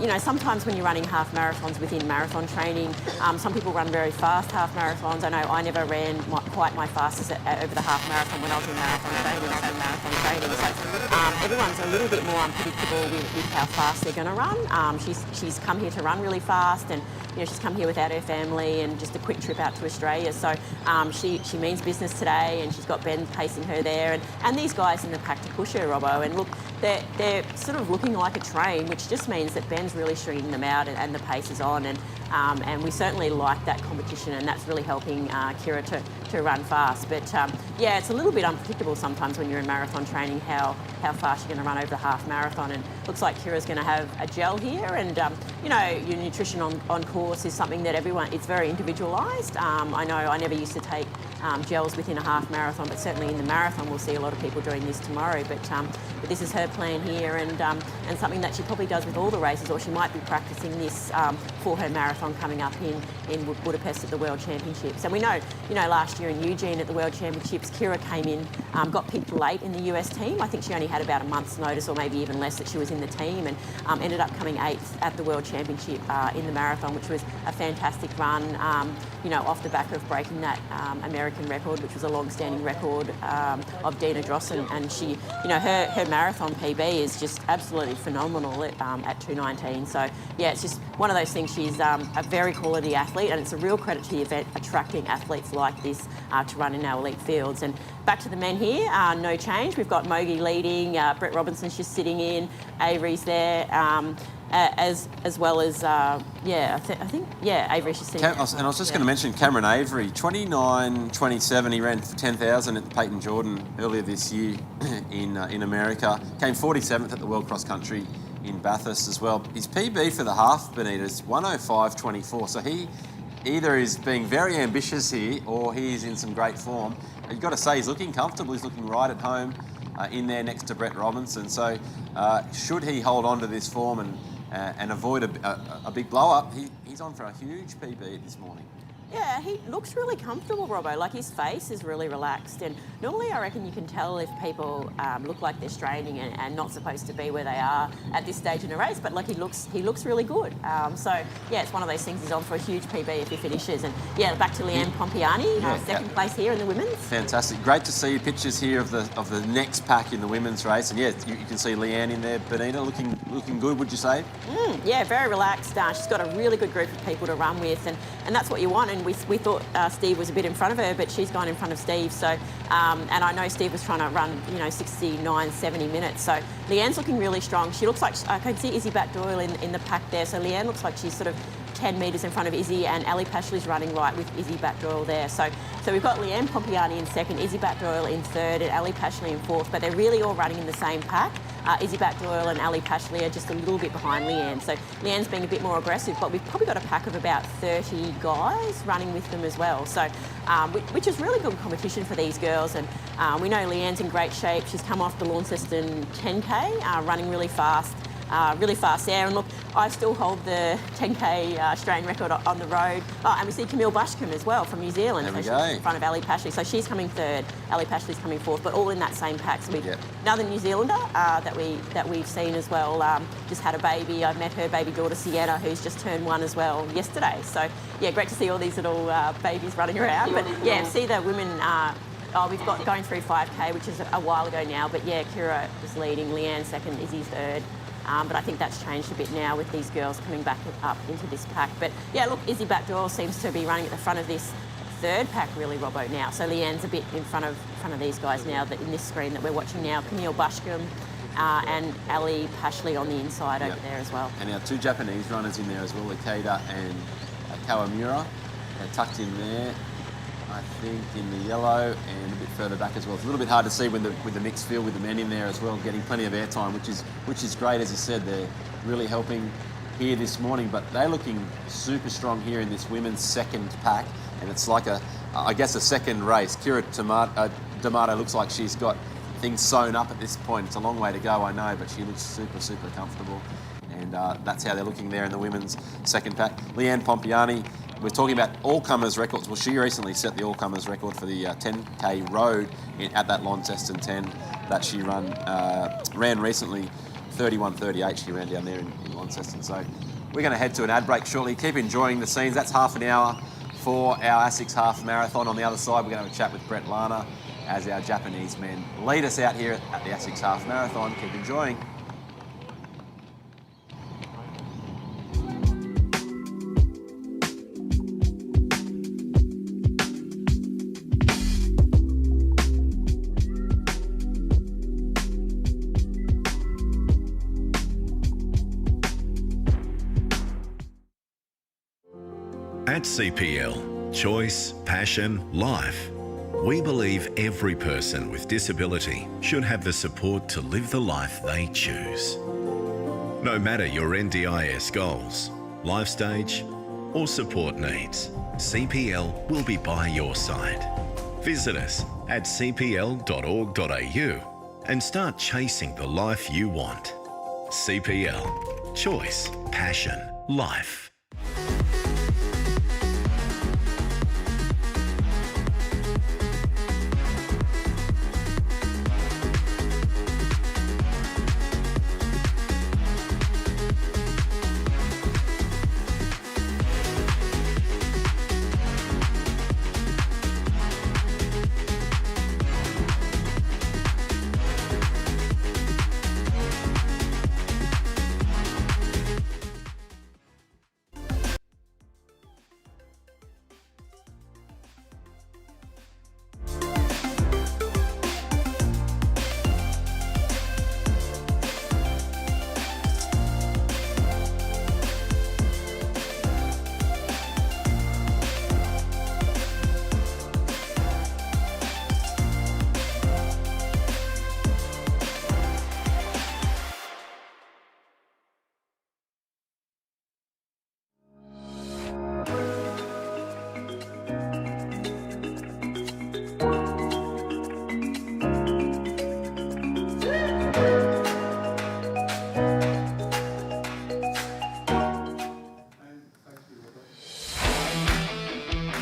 you know, sometimes when you're running half marathons within marathon training, some people run very fast half marathons. I know I never ran quite my fastest over the half marathon when I was in marathon training. So everyone's a little bit more unpredictable with how fast they're going to run. She's come here to run really fast, and you know, she's come here without her family and just a quick trip out to Australia. So she means business today, and she's got Ben pacing her there, and these guys in the pack to push her, Robbo. And look, they're sort of looking like a train, which just means that Ben's really stringing them out and the pace is on. And we certainly like that competition, and that's really helping Kira to run fast. But yeah, it's a little bit unpredictable sometimes when you're in marathon training how fast you're going to run over the half marathon. And looks like Kira's going to have a gel here, and you know, your nutrition on course is something that it's very individualised. I know I never used to take gels within a half marathon, but certainly in the marathon we'll see a lot of people doing this tomorrow. But this is her plan here, and something that she probably does with all the races, or she might be practicing this for her marathon coming up in Budapest at the World Championships. And we know, you know, last year in Eugene at the World Championships, Kira came in, got picked late in the US team. I think she only had about a month's notice, or maybe even less, that she was in the team, and ended up coming 8th at the World Championship in the marathon, which was a fantastic run, you know, off the back of breaking that American record, which was a long-standing record of Dina Drossen. And she, you know, her marathon PB is just absolutely phenomenal at 2:19. So yeah, it's just one of those things. She's a very quality athlete, and it's a real credit to the event attracting athletes like this to run in our elite fields. And back to the men here, no change. We've got Mogi leading, Brett Robinson's just sitting in, Avery's there, as well as I think Avery's just sitting.
And I was just going to mention Cameron Avery, 29:27. He ran for 10,000 at the Peyton Jordan earlier this year in America. Came 47th at the World Cross Country in Bathurst as well. His PB for the half, Benita, is 1:05.24. So he either is being very ambitious here, or he's in some great form. You've got to say he's looking comfortable. He's looking right at home in there next to Brett Robinson. So should he hold on to this form and avoid a big blow up, he's on for a huge PB this morning.
Yeah, he looks really comfortable, Robbo. Like, his face is really relaxed, and normally I reckon you can tell if people look like they're straining and not supposed to be where they are at this stage in a race. But like, he looks really good. So yeah, it's one of those things. He's on for a huge PB if he finishes. And yeah, back to Leanne Pompiani, second place here in the women's.
Fantastic, great to see pictures here of the next pack in the women's race. And yeah, you can see Leanne in there, Benita, looking good. Would you say?
Yeah, very relaxed. She's got a really good group of people to run with, and that's what you want. And we thought Steve was a bit in front of her, but she's gone in front of Steve. So, and I know Steve was trying to run, 69, 70 minutes. So Leanne's looking really strong. She looks like, I can see Izzy Bat-Doyle in the pack there. So Leanne looks like she's sort of 10 metres in front of Izzy, and Ali Pashley's running right with Izzy Bat-Doyle there. So we've got Leanne Pompiani in second, Izzy Bat-Doyle in third, and Ali Pashley in fourth, but they're really all running in the same pack. Izzy Bat-Doyle and Ali Pashley are just a little bit behind Leanne. So Leanne's being a bit more aggressive, but we've probably got a pack of about 30 guys running with them as well. So, which is really good competition for these girls. And we know Leanne's in great shape. She's come off the Launceston 10K, running really fast there. And look, I still hold the 10K Australian record on the road. And we see Camille Bushcombe as well from New Zealand.
There we
so
go.
She's in front of Ali Pashley. So she's coming third, Ali Pashley's coming fourth, but all in that same pack. So another New Zealander that we've seen as well, just had a baby. I met her baby daughter Sienna, who's just turned 1 as well yesterday. So yeah, great to see all these little babies running around. But yeah, see the women. We've got going through 5K, which is a while ago now. But yeah, Kira is leading, Leanne second, Izzy third. But I think that's changed a bit now with these girls coming back up into this pack. But yeah, look, Izzy Bat-Doyle seems to be running at the front of this third pack really, Robbo, now. So Leanne's a bit in front of these guys now in this screen that we're watching now. Camille Bushcombe and Ali Pashley on the inside over there as well.
And our 2 Japanese runners in there as well, Ikeda and Kawamura. They're tucked in there, I think, in the yellow, and a bit further back as well. It's a little bit hard to see with the mixed field with the men in there as well, getting plenty of airtime, which is great. As you said, they're really helping here this morning, but they're looking super strong here in this women's second pack, and it's like a second race. Kira D'Amato looks like she's got things sewn up at this point. It's a long way to go, I know, but she looks super comfortable, and that's how they're looking there in the women's second pack. Leanne Pompiani, we're talking about all-comers records. Well, she recently set the all-comers record for the 10K road at that Launceston 10 that she ran recently. 31:38 she ran down there in Launceston. So we're going to head to an ad break shortly. Keep enjoying the scenes. That's half an hour for our ASICS half marathon. On the other side, we're going to have a chat with Brett Lana as our Japanese men lead us out here at the ASICS half marathon. Keep enjoying.
At CPL, Choice, Passion, Life, we believe every person with disability should have the support to live the life they choose. No matter your NDIS goals, life stage, or support needs, CPL will be by your side. Visit us at cpl.org.au and start chasing the life you want. CPL. Choice, Passion, Life.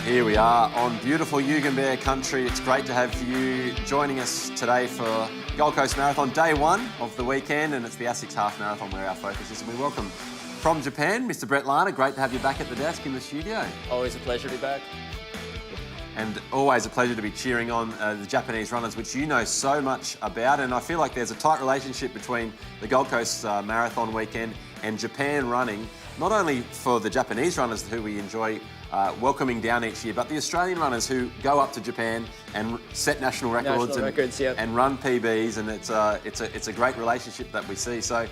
Here we are on beautiful Yugambeh country. It's great to have you joining us today for Gold Coast Marathon, day one of the weekend, and it's the ASICS Half Marathon where our focus is. And we welcome from Japan, Mr. Brett Lana. Great to have you back at the desk in the studio.
Always a pleasure to be back.
And always a pleasure to be cheering on the Japanese runners, which you know so much about. And I feel like there's a tight relationship between the Gold Coast Marathon weekend and Japan running, not only for the Japanese runners who we enjoy welcoming down each year, but the Australian runners who go up to Japan and set national records, and run PBs, and it's a great relationship that we see. So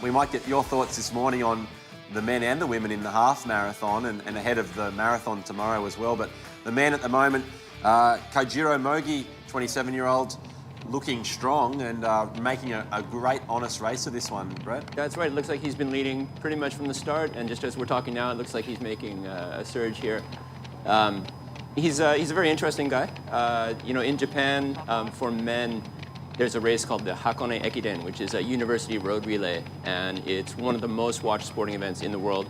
we might get your thoughts this morning on the men and the women in the half marathon and ahead of the marathon tomorrow as well. But the men at the moment, Kojiro Mogi, 27-year-old, looking strong and making a great, honest race of this one, Brett.
That's right. It looks like he's been leading pretty much from the start, and just as we're talking now, it looks like he's making a surge here. He's a very interesting guy. In Japan, for men, there's a race called the Hakone Ekiden, which is a university road relay, and it's one of the most watched sporting events in the world.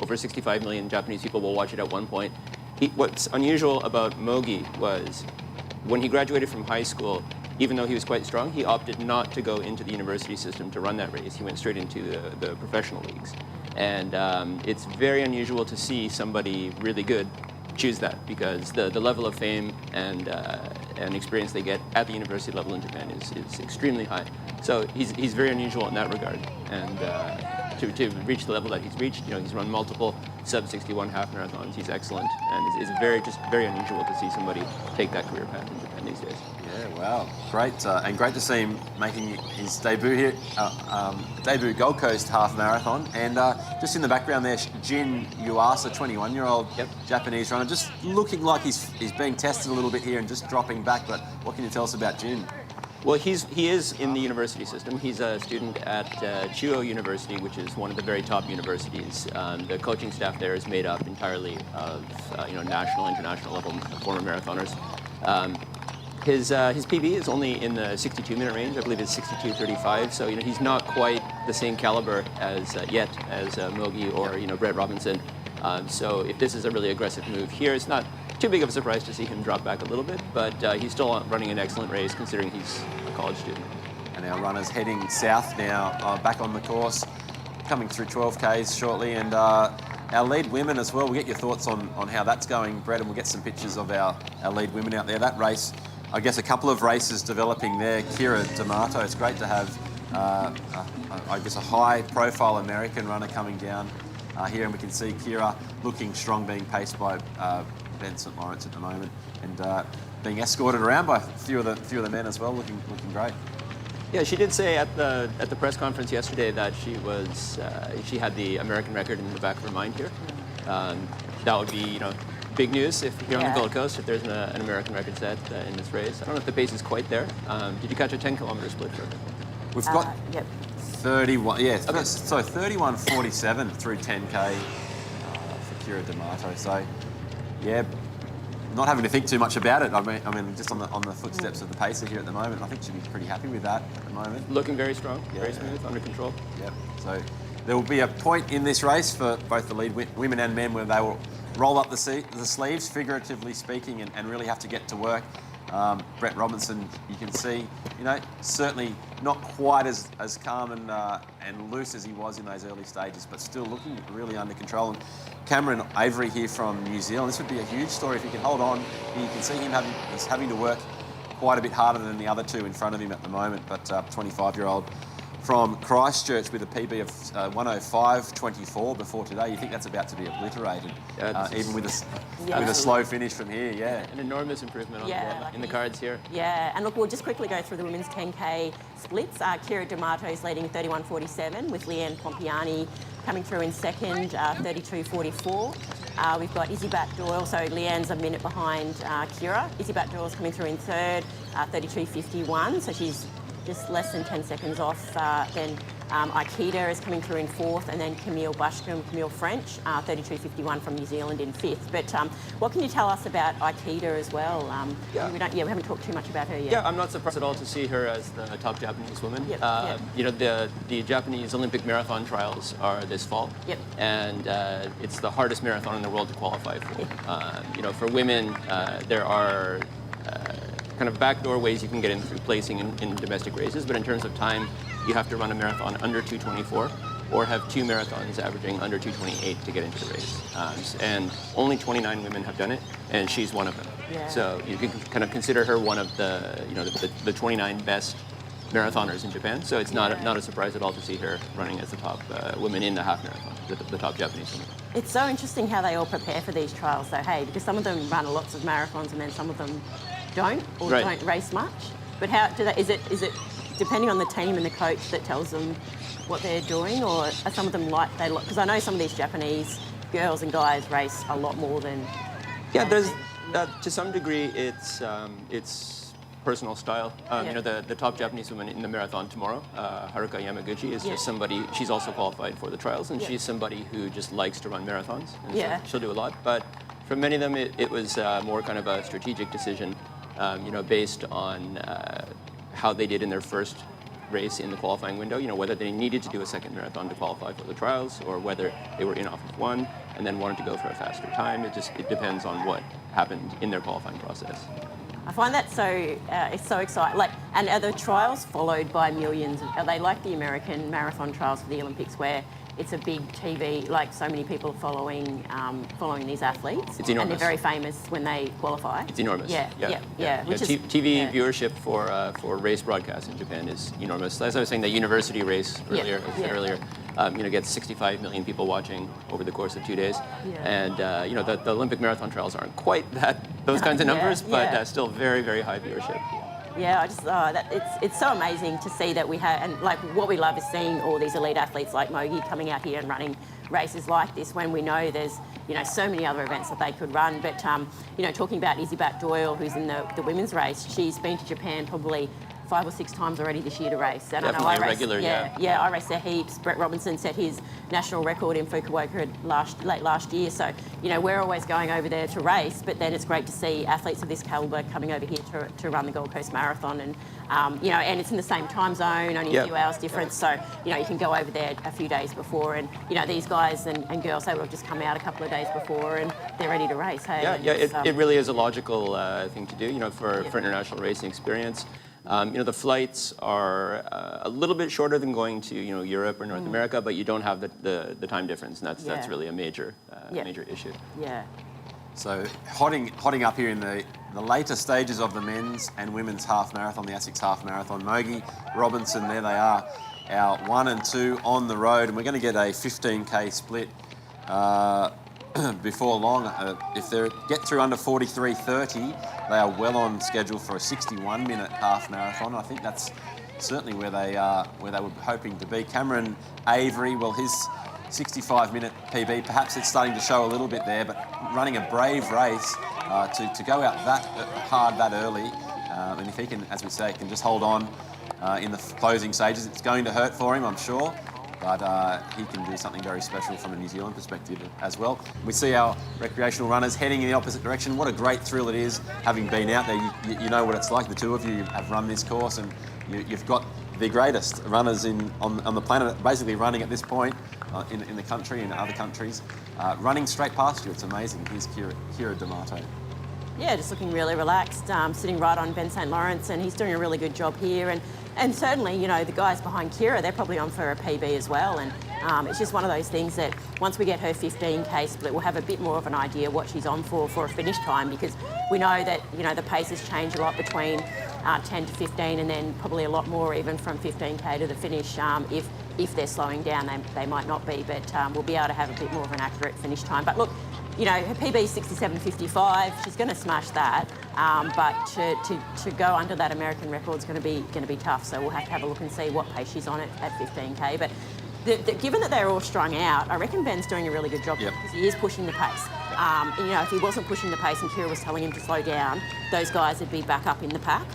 Over 65 million Japanese people will watch it at one point. What's unusual about Mogi was when he graduated from high school, even though he was quite strong, he opted not to go into the university system to run that race. He went straight into the professional leagues. And it's very unusual to see somebody really good choose that, because the level of fame and experience they get at the university level in Japan is extremely high. So he's very unusual in that regard. And to reach the level that he's reached, he's run multiple sub-61 half marathons. He's excellent, and it's very unusual to see somebody take that career path in Japan these days.
Yeah, wow, great, and great to see him making his debut here, debut Gold Coast half marathon. And just in the background there, Jin Yuasa, 21-year-old Japanese runner, just looking like he's being tested a little bit here and just dropping back. But what can you tell us about Jin?
Well, he is in the university system. He's a student at Chuo University, which is one of the very top universities. The coaching staff there is made up entirely of national, international level former marathoners. His PB is only in the 62-minute range. I believe it's 62:35. So he's not quite the same caliber as Mogi or Brett Robinson. So if this is a really aggressive move here, it's not too big of a surprise to see him drop back a little bit, but he's still running an excellent race considering he's a college student.
And our runners heading south now, back on the course, coming through 12Ks shortly, and our lead women as well. We'll get your thoughts on how that's going, Brett, and we'll get some pictures of our lead women out there. That race, I guess a couple of races developing there. Kira D'Amato, it's great to have, a high-profile American runner coming down here, and we can see Kira looking strong, being paced by Ben St. Lawrence at the moment, and being escorted around by a few of the men as well, looking great.
Yeah, she did say at the press conference yesterday that she had the American record in the back of her mind here. That would be, big news if you're on
Yeah.
the Gold Coast, if there's an American record set in this race. I don't know if the pace is quite there. Did you catch a 10-kilometer split for it?
We've got
Yep.
31, yeah,
Okay.
so 31:47 through 10K for Kira D'Amato. So, yeah, not having to think too much about it. I mean, just on the footsteps of the pacer here at the moment. I think she'll be pretty happy with that at the moment.
Looking very strong,
Yeah.
very smooth, under control.
Yep. So there will be a point in this race for both the lead women and men where they will roll up the sleeves, figuratively speaking, and really have to get to work. Brett Robinson, you can see, certainly not quite as calm and loose as he was in those early stages, but still looking really under control. And Cameron Avery here from New Zealand, this would be a huge story if he can hold on. You can see him having to work quite a bit harder than the other two in front of him at the moment, but 25-year-old from Christchurch with a PB of 105.24 before today. You think that's about to be obliterated, even with a slow finish from here, yeah.
An enormous improvement in the cards here.
Yeah, and look, we'll just quickly go through the women's 10K splits. Kira D'Amato is leading 31.47 with Leanne Pompiani coming through in second, 32.44. We've got Izzy Bat-Doyle, so Leanne's a minute behind Kira. Izzy Bat-Doyle's coming through in third, 32.51, so she's just less than 10 seconds off. Then Aikida is coming through in fourth, and then Camille French, 32.51 from New Zealand in fifth. But what can you tell us about Aikida as well? We haven't talked too much about her yet.
Yeah, I'm not surprised at all to see her as the top Japanese woman.
Yep,
The Japanese Olympic marathon trials are this fall.
Yep.
And it's the hardest marathon in the world to qualify for. For women, there are kind of backdoor ways you can get in through placing in domestic races, but in terms of time, you have to run a marathon under 2:24 or have two marathons averaging under 2:28 to get into the race. And only 29 women have done it, and she's one of them.
Yeah.
So you can kind of consider her one of the 29 best marathoners in Japan. So it's not a surprise at all to see her running as the top woman in the half marathon, the top Japanese woman.
It's so interesting how they all prepare for these trials, though, hey, because some of them run lots of marathons and then some of them don't or don't race much. But how do they? Is it depending on the team and the coach that tells them what they're doing, or are some of them because I know some of these Japanese girls and guys race a lot more than.
Yeah, there's to some degree it's personal style. The top Japanese woman in the marathon tomorrow, Haruka Yamaguchi, is just somebody. She's also qualified for the trials, and she's somebody who just likes to run marathons. And so she'll do a lot, but for many of them, it was more kind of a strategic decision, based on how they did in their first race in the qualifying window, whether they needed to do a second marathon to qualify for the trials or whether they were in off of one and then wanted to go for a faster time. It depends on what happened in their qualifying process.
I find that it's so exciting. And are the trials followed by millions? Are they like the American marathon trials for the Olympics, where it's a big TV, so many people following these athletes?
It's enormous.
And they're very famous when they qualify.
It's enormous.
Yeah.
TV viewership for race broadcasts in Japan is enormous. As I was saying, the university race earlier, gets 65 million people watching over the course of 2 days.
Yeah.
And the Olympic marathon trials aren't quite those kinds of numbers, but still very, very high viewership.
Yeah, it's so amazing to see that we have, and what we love is seeing all these elite athletes like Mogi coming out here and running races like this when we know there's so many other events that they could run. But talking about Izzy Bat-Doyle, who's in the women's race, she's been to Japan probably 5 or 6 times already this year to race. And
definitely
I know I raced,
regular,
I raced there heaps. Brett Robinson set his national record in Fukuoka late last year. So, we're always going over there to race, but then it's great to see athletes of this calibre coming over here to run the Gold Coast Marathon. And, and it's in the same time zone, only a few hours difference. So, you can go over there a few days before. And, these guys and girls, they will have just come out a couple of days before and they're ready to race. Hey?
It really is a logical thing to do, for international racing experience. The flights are a little bit shorter than going to Europe or North America, but you don't have the time difference, and that's really a major issue.
Yeah.
So hotting up here in the later stages of the men's and women's half marathon, the ASICS half marathon. Mogi, Robinson, there they are, our 1 and 2 on the road, and we're going to get a 15K split before long. If they get through under 43.30, they are well on schedule for a 61-minute half marathon. I think that's certainly where they were hoping to be. Cameron Avery, well, 65-minute PB. Perhaps it's starting to show a little bit there, but running a brave race to go out that hard that early, and if he can, as we say, can just hold on in the closing stages, it's going to hurt for him, I'm sure. But he can do something very special from a New Zealand perspective as well. We see our recreational runners heading in the opposite direction. What a great thrill it is, having been out there. You know what it's like. The two of you have run this course, and you've got the greatest runners on the planet basically running at this point in the country and other countries, running straight past you. It's amazing. Here's Kira D'Amato.
Yeah, just looking really relaxed, sitting right on Ben St. Lawrence, and he's doing a really good job here. And certainly, you know, the guys behind Kira, they're probably on for a PB as well. And it's just one of those things that once we get her 15K split, we'll have a bit more of an idea what she's on for a finish time, because we know that, you know, the paces change a lot between 10 to 15, and then probably a lot more even from 15K to the finish. If they're slowing down, they might not be, but we'll be able to have a bit more of an accurate finish time. But look, you know, her PB is 67.55. She's going to smash that, but to go under that American record is going to be tough. So we'll have to have a look and see what pace she's on at 15K. But given that they're all strung out, I reckon Ben's doing a really good job because he is pushing the pace. You know, if he wasn't pushing the pace and Kira was telling him to slow down, those guys would be back up in the pack.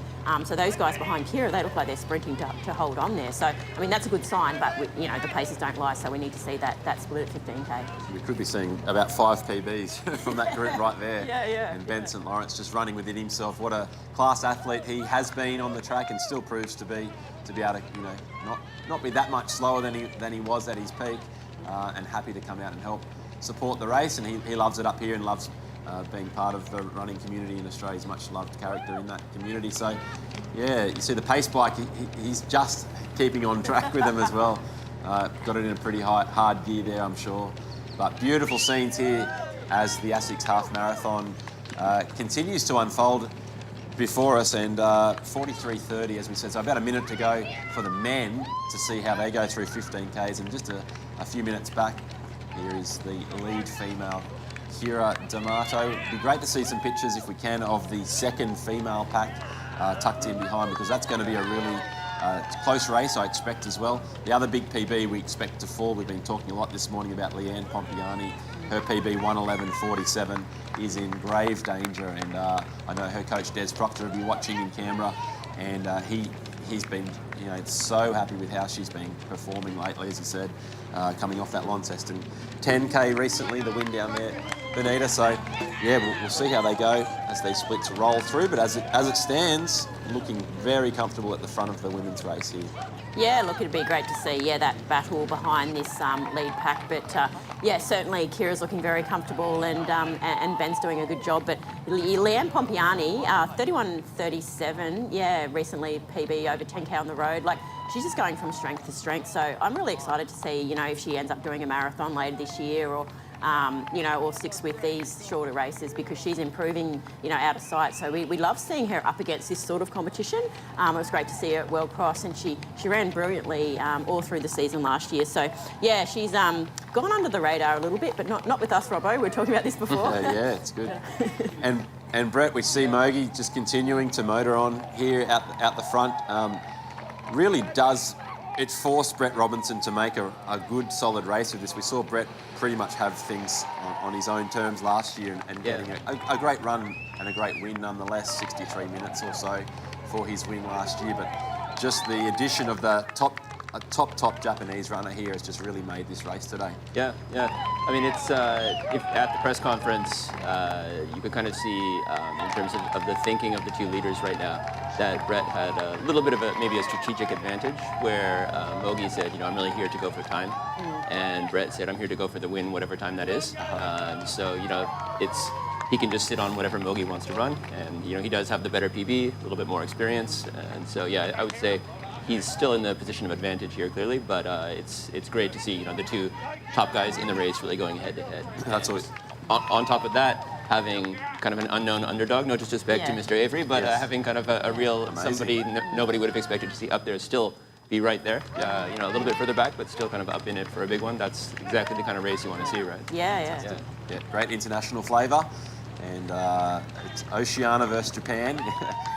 So those guys behind Kira, they look like they're sprinting to hold on there. So, I mean, that's a good sign, but, you know, the paces don't lie, so we need to see that split at 15K.
We could be seeing about 5 PBs from that group right there.
Yeah.
And Ben St. Lawrence just running within himself. What a class athlete he has been on the track and still proves to be able to, you know, not be that much slower than he was at his peak, and happy to come out and help support the race. And he loves it up here and loves being part of the running community in Australia. He's a much loved character in that community. So, yeah, you see the pace bike, he's just keeping on track with them as well. Got it in a pretty hard gear there, I'm sure. But beautiful scenes here as the ASICS half marathon continues to unfold before us, and 43.30, as we said, so about a minute to go for the men to see how they go through 15Ks. And just a few minutes back, here is the lead female, Kira D'Amato. It'd be great to see some pictures, if we can, of the second female pack tucked in behind, because that's going to be a really close race, I expect, as well. The other big PB we expect to fall, we've been talking a lot this morning about Leanne Pompiani. Her PB 1:11.47 is in grave danger, and I know her coach Des Proctor will be watching in Canberra, and he's been, you know, so happy with how she's been performing lately, as he said, coming off that Launceston 10K recently, the win down there, Benita. So, yeah, we'll see how they go as these splits roll through. But as it stands, looking very comfortable at the front of the women's race here.
Yeah, look, it'd be great to see, that battle behind this lead pack. But, yeah, certainly Kira's looking very comfortable, and Ben's doing a good job. But Leanne Pompiani, 31.37, recently PB over 10K on the road. Like, she's just going from strength to strength. So I'm really excited to see, you know, if she ends up doing a marathon later this year, or you know, or sticks with these shorter races, because she's improving, you know, out of sight. So we love seeing her up against this sort of competition. It was great to see her at World Cross, and she ran brilliantly all through the season last year. So, yeah, she's gone under the radar a little bit, but not with us, Robbo. We were talking about this before.
Yeah, it's good. And Brett, we see Mogi just continuing to motor on here out the front. Really does it force Brett Robinson to make a good, solid race of this. We saw Brett pretty much have things on his own terms last year, and getting a great run and a great win nonetheless, 63 minutes or so for his win last year. But just the addition of the top Japanese runner here has just really made this race today.
Yeah. I mean, it's if at the press conference, you could kind of see in terms of the thinking of the two leaders right now, that Brett had a little bit of maybe a strategic advantage, where Mogi said, you know, I'm really here to go for time, and Brett said, I'm here to go for the win, whatever time that is. So, you know, he can just sit on whatever Mogi wants to run, and, you know, he does have the better PB, a little bit more experience, and so, yeah, I would say he's still in the position of advantage here, clearly, but it's great to see, you know, the two top guys in the race really going head to head.
That's always
on top of that, having kind of an unknown underdog, no disrespect to Mr. Avery, but having kind of a real somebody nobody would have expected to see up there, still be right there. You know, a little bit further back, but still kind of up in it for a big one. That's exactly the kind of race you want to see, right?
Yeah.
Great international flavour. And it's Oceania versus Japan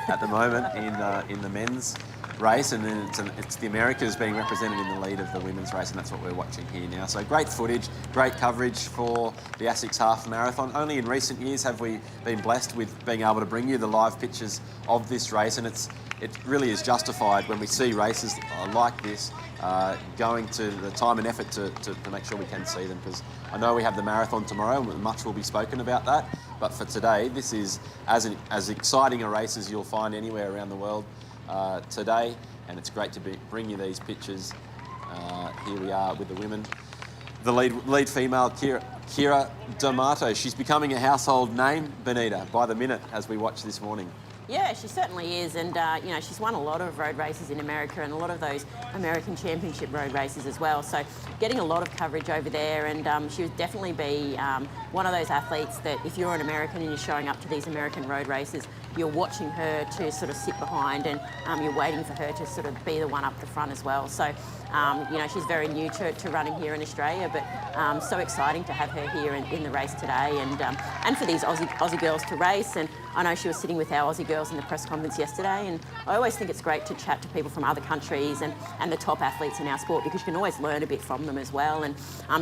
at the moment in the men's race, and then it's the Americas being represented in the lead of the women's race, and that's what we're watching here now. So great footage, great coverage for the ASICS Half Marathon. Only in recent years have we been blessed with being able to bring you the live pictures of this race, and it really is justified when we see races like this going to the time and effort to make sure we can see them, because I know we have the marathon tomorrow and much will be spoken about that, but for today this is as exciting a race as you'll find anywhere around the world today, and it's great to bring you these pictures. Here we are with the women. The lead female, Kira D'Amato. She's becoming a household name, Benita, by the minute as we watch this morning.
Yeah, she certainly is, and you know, she's won a lot of road races in America and a lot of those American Championship road races as well. So getting a lot of coverage over there, and she would definitely be one of those athletes that if you're an American and you're showing up to these American road races, you're watching her to sort of sit behind, and you're waiting for her to sort of be the one up the front as well. So you know, she's very new to running here in Australia, but so exciting to have her here in the race today, and for these Aussie girls to race. And I know she was sitting with our Aussie girls in the press conference yesterday, and I always think it's great to chat to people from other countries and the top athletes in our sport, because you can always learn a bit from them as well. And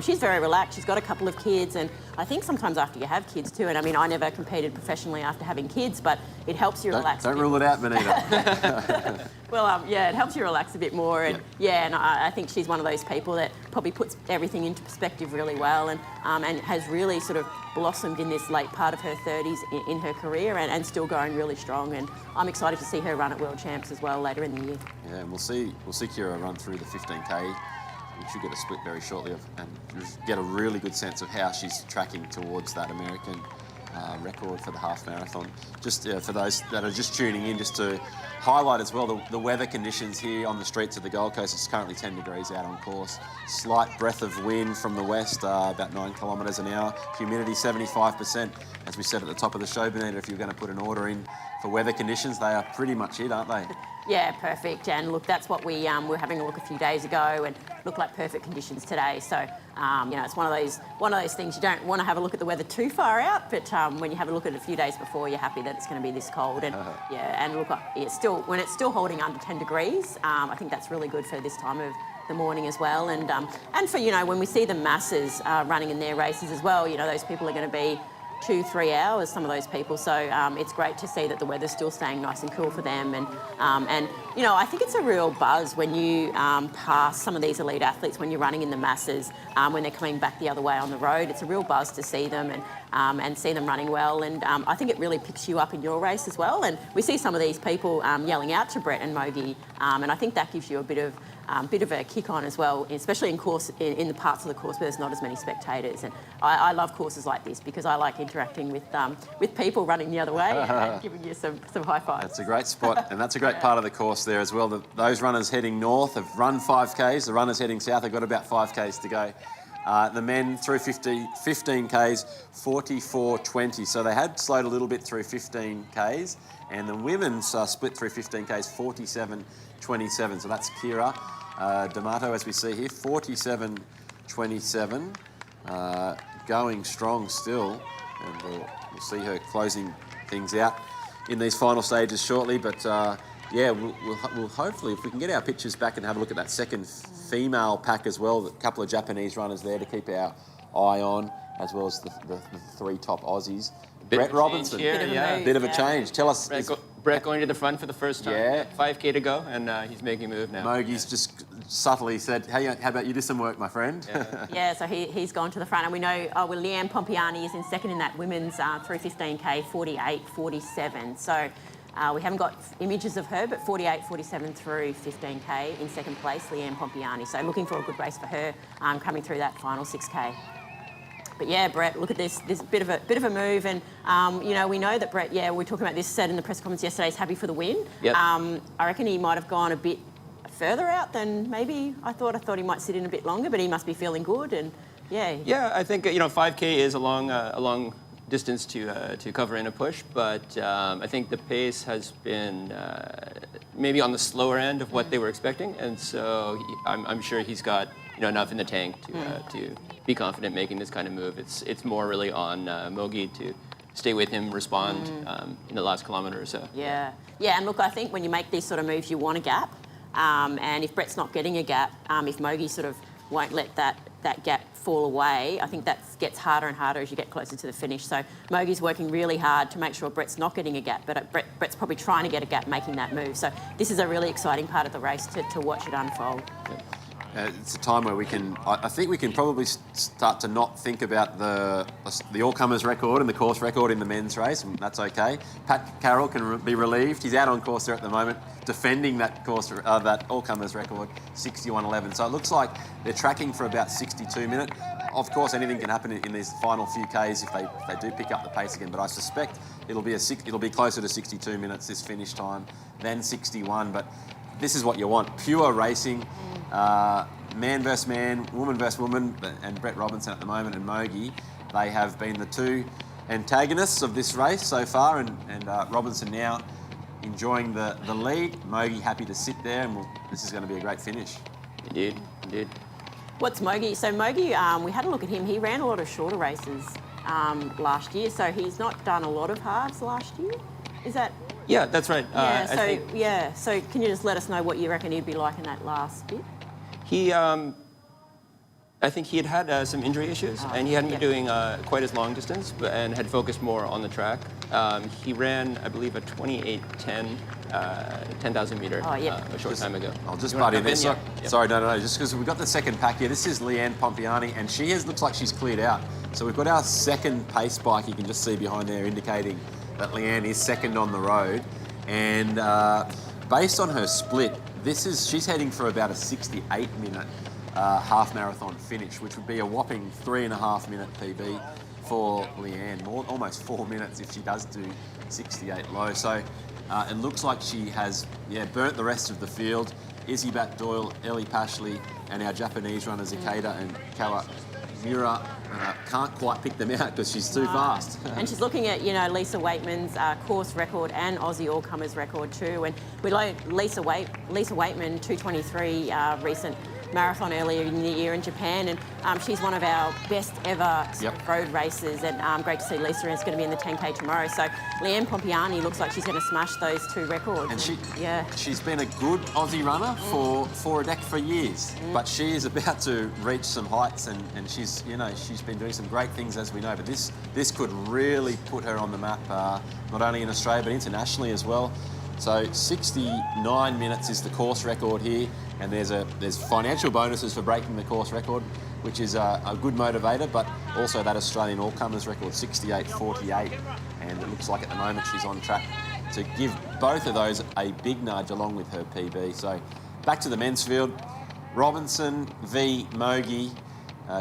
she's very relaxed. She's got a couple of kids, and I think sometimes after you have kids too, and I mean, I never competed professionally after having kids, but it helps you relax.
Don't rule it out, Benita.
Well, yeah, it helps you relax a bit more, and and I think she's one of those people that probably puts everything into perspective really well, and has really sort of blossomed in this late part of her 30s in her career, and still going really strong. And I'm excited to see her run at World Champs as well later in the year.
Yeah, and we'll see Kira run through the 15K. We should get a split very shortly and get a really good sense of how she's tracking towards that American record for the half marathon. Just for those that are just tuning in, just to highlight as well the weather conditions here on the streets of the Gold Coast. It's currently 10 degrees out on course. Slight breath of wind from the west, about 9 kilometres an hour. Humidity 75%. As we said at the top of the show, Benita, if you're going to put an order in for weather conditions, they are pretty much it, aren't they?
Yeah, perfect. And look, that's what we were having a look a few days ago, and looked like perfect conditions today. So you know, it's one of those things you don't want to have a look at the weather too far out, but when you have a look at it a few days before, you're happy that it's going to be this cold. And yeah, and look, when it's still holding under 10 degrees, I think that's really good for this time of the morning as well. And for, you know, when we see the masses running in their races as well, you know, those people are going to be 2-3 hours, some of those people. So it's great to see that the weather's still staying nice and cool for them. And you know, I think it's a real buzz when you pass some of these elite athletes when you're running in the masses, when they're coming back the other way on the road. It's a real buzz to see them and see them running well. And I think it really picks you up in your race as well. And we see some of these people yelling out to Brett and Mogi, and I think that gives you a bit of a kick on as well, especially in the parts of the course where there's not as many spectators. And I love courses like this because I like interacting with people running the other way and giving you some high fives.
That's a great spot, and that's a great part of the course there as well. Those runners heading north have run 5Ks. The runners heading south have got about 5Ks to go. The men through 15Ks, 44.20. So they had slowed a little bit through 15Ks, and the women's split through 15Ks, 47.27. So that's Kira D'Amato, as we see here, 47.27, going strong still, and we'll see her closing things out in these final stages shortly. But yeah, we'll hopefully, if we can get our pictures back and have a look at that second female pack as well, a couple of Japanese runners there to keep our eye on, as well as the three top Aussies. Brett Robinson, bit of a change. Tell us.
Brett going to the front for the first time. Yeah. 5K to go, and he's making a move now.
Mogi's just subtly said, hey, how about you do some work, my friend?
Yeah, so he's gone to the front, and we know Leanne Pompiani is in second in that women's through 15K, 48.47. So we haven't got images of her, but 48.47 through 15K in second place, Leanne Pompiani. So looking for a good race for her coming through that final 6K. But yeah, Brett, look at this bit of a move, and you know, we know that Brett, we were talking about this, said in the press conference yesterday, is happy for the win. Yep. I reckon he might have gone a bit further out than maybe I thought. I thought he might sit in a bit longer, but he must be feeling good, and yeah.
Yeah, I think 5K is a long distance to cover in a push, but I think the pace has been maybe on the slower end of what they were expecting, and so I'm sure he's got enough in the tank to be confident making this kind of move. It's more really on Mogi to stay with him, respond in the last kilometre or so.
Yeah, and look, I think when you make these sort of moves, you want a gap. And if Brett's not getting a gap, if Mogi sort of won't let that gap fall away, I think that gets harder and harder as you get closer to the finish. So Mogi's working really hard to make sure Brett's not getting a gap, but Brett's probably trying to get a gap, making that move. So this is a really exciting part of the race to watch it unfold.
It's a time where I think we can probably start to not think about the all-comers record and the course record in the men's race, and that's okay. Pat Carroll can be relieved. He's out on course there at the moment, defending that that all-comers record, 61.11. So it looks like they're tracking for about 62 minutes. Of course, anything can happen in these final few Ks if they do pick up the pace again. But I suspect it'll be closer to 62 minutes this finish time than 61. But this is what you want: pure racing. Man versus man, woman versus woman, and Brett Robinson at the moment and Mogi, they have been the two antagonists of this race so far, and Robinson now enjoying the lead. Mogi happy to sit there, and this is going to be a great finish.
Indeed.
What's Mogi? So Mogi, we had a look at him. He ran a lot of shorter races last year, so he's not done a lot of halves last year. Is that?
Yeah, that's right.
So can you just let us know what you reckon he'd be like in that last bit?
I think he had some injury issues, and he hadn't been doing quite as long distance, and had focused more on the track. He ran, I believe, a 28:10, 10,000 meter a short time ago.
I'll just butt in there. Sorry, no, just because we've got the second pack here. This is Leanne Pompiani, and looks like she's cleared out. So we've got our second pace bike. You can just see behind there indicating that Leanne is second on the road, and based on her split, she's heading for about a 68-minute half marathon finish, which would be a whopping 3.5-minute PB for Leanne, almost 4 minutes if she does do 68 low. So it looks like she has burnt the rest of the field. Izzy Bat-Doyle, Ellie Pashley, and our Japanese runners Ikeda and Kawamura can't quite pick them out because she's too fast.
And she's looking at, Lisa Waitman's course record and Aussie all-comers record too. And we know Lisa Waitman, 2:23 recent marathon earlier in the year in Japan, and she's one of our best ever road racers, and great to see Lisa is going to be in the 10K tomorrow. So Leanne Pompiani looks like she's going to smash those two records.
And she's been a good Aussie runner for years, but she is about to reach some heights, and she's been doing some great things, as we know, but this could really put her on the map, not only in Australia but internationally as well. So 69 minutes is the course record here, and there's financial bonuses for breaking the course record, which is a good motivator, but also that Australian all-comers record, 68.48, and it looks like at the moment she's on track to give both of those a big nudge along with her PB. So back to the men's field, Robinson v Mogi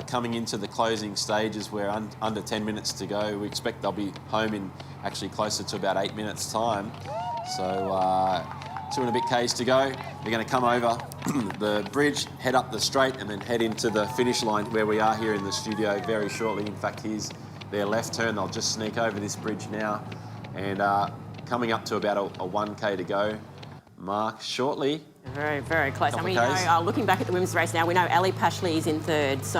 coming into the closing stages. We're under 10 minutes to go. We expect they'll be home in actually closer to about 8 minutes time. So 2 and a bit Ks to go. They're going to come over the bridge, head up the straight, and then head into the finish line where we are here in the studio very shortly. In fact, here's their left turn. They'll just sneak over this bridge now, and coming up to about a 1K to go mark shortly.
Very, very close. And we know, looking back at the women's race now, we know Ali Pashley is in third. So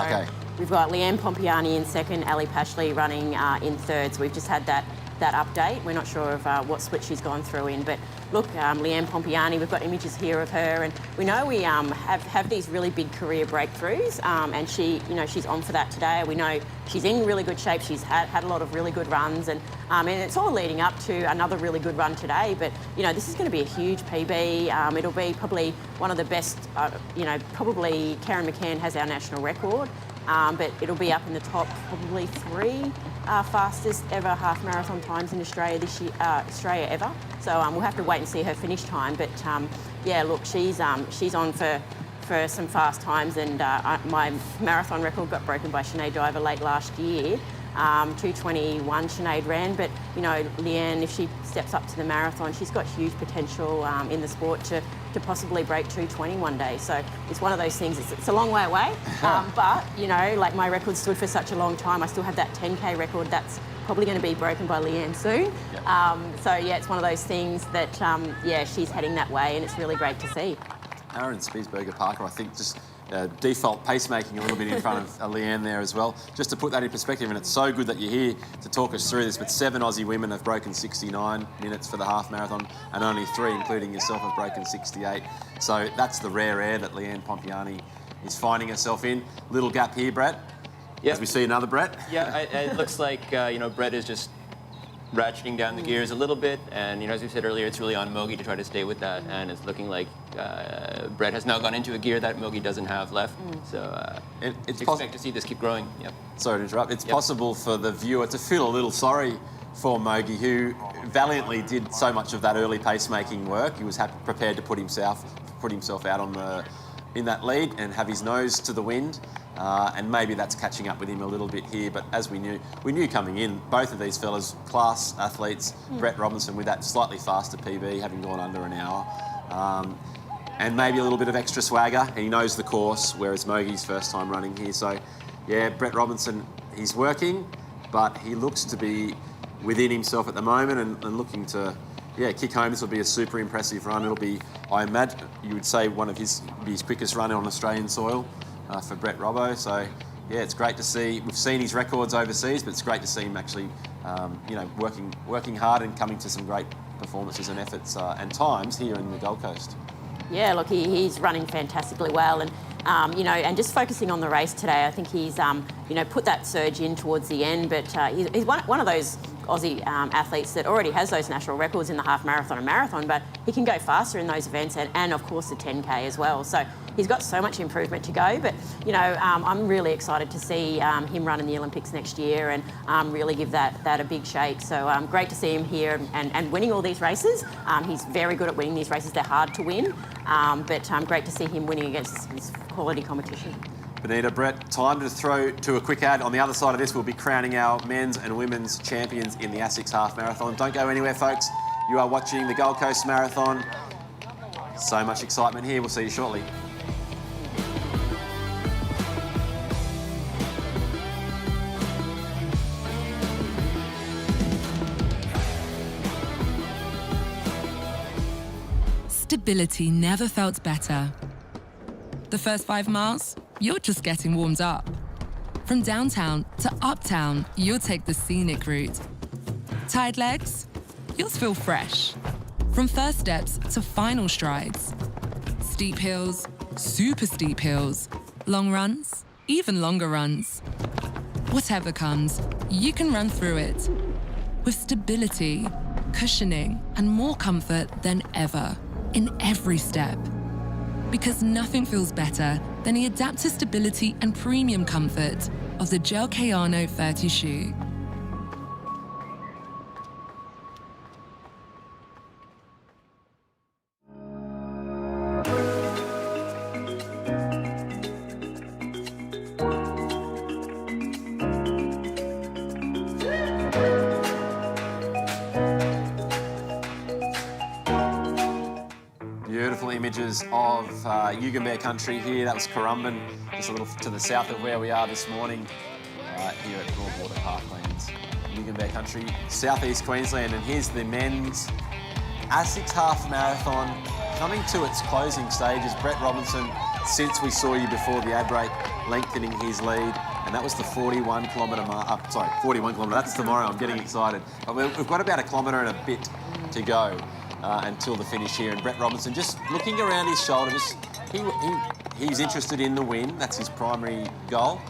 we've got Leanne Pompiani in second, Ali Pashley running in third. So we've just had that update. We're not sure of what split she's gone through in, but look, Leanne Pompiani, we've got images here of her, and we know we have these really big career breakthroughs, and she's on for that today. We know she's in really good shape. She's had a lot of really good runs, and it's all leading up to another really good run today. But this is going to be a huge PB. It'll be probably one of the best. Probably Karen McCann has our national record. But it'll be up in the top probably 3 fastest ever half marathon times in Australia this year, Australia ever. So we'll have to wait and see her finish time. But look, she's on for some fast times, and my marathon record got broken by Sinead Diver late last year. 2:21 Sinead ran, but Leanne, if she steps up to the marathon, she's got huge potential in the sport to possibly break 2:20 one day. So it's one of those things. It's a long way away, but like my record stood for such a long time. I still have that 10K record that's probably going to be broken by Leanne soon. It's one of those things that she's heading that way, and it's really great to see.
Aaron Spiesberger Parker, I think, just default pacemaking a little bit in front of Leanne there as well. Just to put that in perspective, and it's so good that you're here to talk us through this, but 7 Aussie women have broken 69 minutes for the half marathon, and only 3, including yourself, have broken 68. So that's the rare air that Leanne Pompiani is finding herself in. Little gap here, Brett.
Yeah.
As we see another Brett.
Yeah, it looks like, Brett is just ratcheting down the gears a little bit, and as we said earlier, it's really on Mogi to try to stay with that, and it's looking like Brett has now gone into a gear that Mogi doesn't have left, so it's expect to see this keep growing. Yep.
Sorry to interrupt. It's possible for the viewer to feel a little sorry for Mogi, who valiantly did so much of that early pacemaking work. He was prepared to put himself out in that lead and have his nose to the wind. And maybe that's catching up with him a little bit here, but as we knew coming in, both of these fellas, class athletes, Brett Robinson with that slightly faster PB, having gone under an hour, and maybe a little bit of extra swagger. He knows the course, whereas Mogi's first time running here. So, yeah, Brett Robinson, he's working, but he looks to be within himself at the moment and looking to, kick home. This will be a super impressive run. It'll be, I imagine, you would say one of his quickest run on Australian soil. For Brett Robbo, so yeah, it's great to see. We've seen his records overseas, but it's great to see him actually, working hard and coming to some great performances and efforts and times here in the Gold Coast. Yeah,
look, he's running fantastically well, and and just focusing on the race today, I think he's put that surge in towards the end, but he's one of those Aussie athletes that already has those national records in the half marathon and marathon, but he can go faster in those events and of course the 10K as well. So he's got so much improvement to go, but I'm really excited to see him run in the Olympics next year and really give that a big shake. So great to see him here and winning all these races. He's very good at winning these races. They're hard to win, but great to see him winning against this quality competition.
Benita, Brett, time to throw to a quick ad. On the other side of this, we'll be crowning our men's and women's champions in the ASICS Half Marathon. Don't go anywhere, folks. You are watching the Gold Coast Marathon. So much excitement here. We'll see you shortly.
Stability never felt better. The first 5 miles, you're just getting warmed up. From downtown to uptown, you'll take the scenic route. Tired legs? You'll feel fresh. From first steps to final strides. Steep hills, super steep hills. Long runs, even longer runs. Whatever comes, you can run through it. With stability, cushioning, and more comfort than ever, in every step. Because nothing feels better than the adaptive stability and premium comfort of the Gel Kayano 30 shoe.
Beautiful images of Yugambeh country here. That was Currumbin, just a little to the south of where we are this morning, here at Broadwater Parklands. Yugambeh country, southeast Queensland, and here's the men's ASICS Half Marathon coming to its closing stages. Brett Robinson, since we saw you before the ad break, lengthening his lead, and that was the 41 kilometre mark. 41 kilometre. That's tomorrow. I'm getting excited. But we've got about a kilometre and a bit to go. Until the finish here, and Brett Robinson just looking around his shoulders. He's interested in the win. That's his primary goal.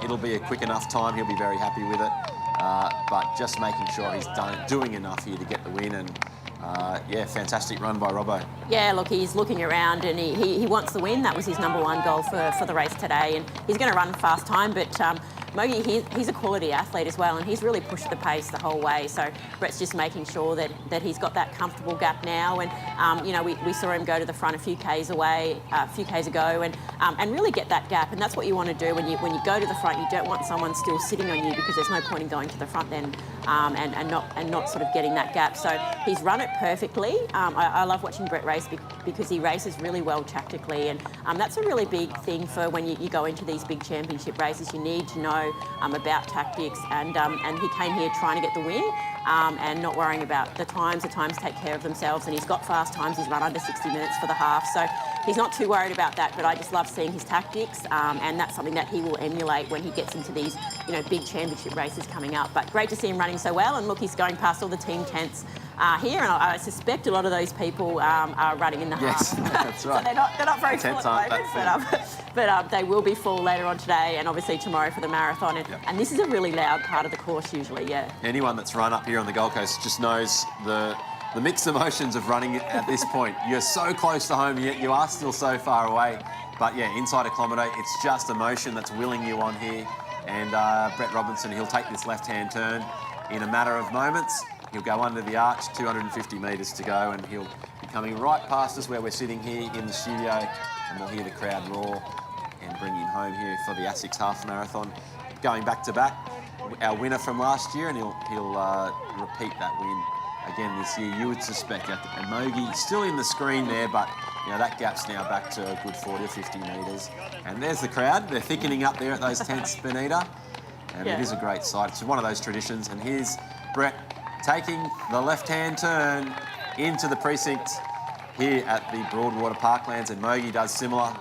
It'll be a quick enough time. He'll be very happy with it. But just making sure he's doing enough here to get the win. And fantastic run by Robbo.
Yeah, look, he's looking around and he wants the win. That was his #1 goal for the race today, and he's going to run a fast time, but Mogi, he's a quality athlete as well, and he's really pushed the pace the whole way. So Brett's just making sure that he's got that comfortable gap now. And we saw him go to the front a few k's ago, and really get that gap. And that's what you want to do when you go to the front. You don't want someone still sitting on you, because there's no point in going to the front then and not sort of getting that gap. So he's run it perfectly. I love watching Brett race because he races really well tactically, and that's a really big thing for when you go into these big championship races. You need to know about tactics, and he came here trying to get the win and not worrying about the times. The times take care of themselves, and he's got fast times. He's run under 60 minutes for the half, so he's not too worried about that, but I just love seeing his tactics, and that's something that he will emulate when he gets into these, big championship races coming up. But great to see him running so well, and look, he's going past all the team tents here, and I suspect a lot of those people are running in the
Yes,
half.
that's right.
So they're not very full
Tents
at the
aren't
moment,
that
but they will be full later on today, and obviously tomorrow for the marathon. And this is a really loud part of the course usually, yeah.
Anyone that's run up here on the Gold Coast just knows the mixed emotions of running at this point. You're so close to home, yet you are still so far away. But yeah, inside a kilometre, it's just emotion that's willing you on here. And Brett Robinson, he'll take this left-hand turn in a matter of moments. He'll go under the arch, 250 metres to go, and he'll be coming right past us where we're sitting here in the studio, and we'll hear the crowd roar and bring him home here for the ASICS half marathon. Going back to back, our winner from last year, and he'll repeat that win again this year, you would suspect. And Mogi still in the screen there, but that gap's now back to a good 40 or 50 metres. And there's the crowd. They're thickening up there at those tents, Benita. And it is a great sight. It's one of those traditions. And here's Brett taking the left-hand turn into the precinct here at the Broadwater Parklands, and Mogi does similar.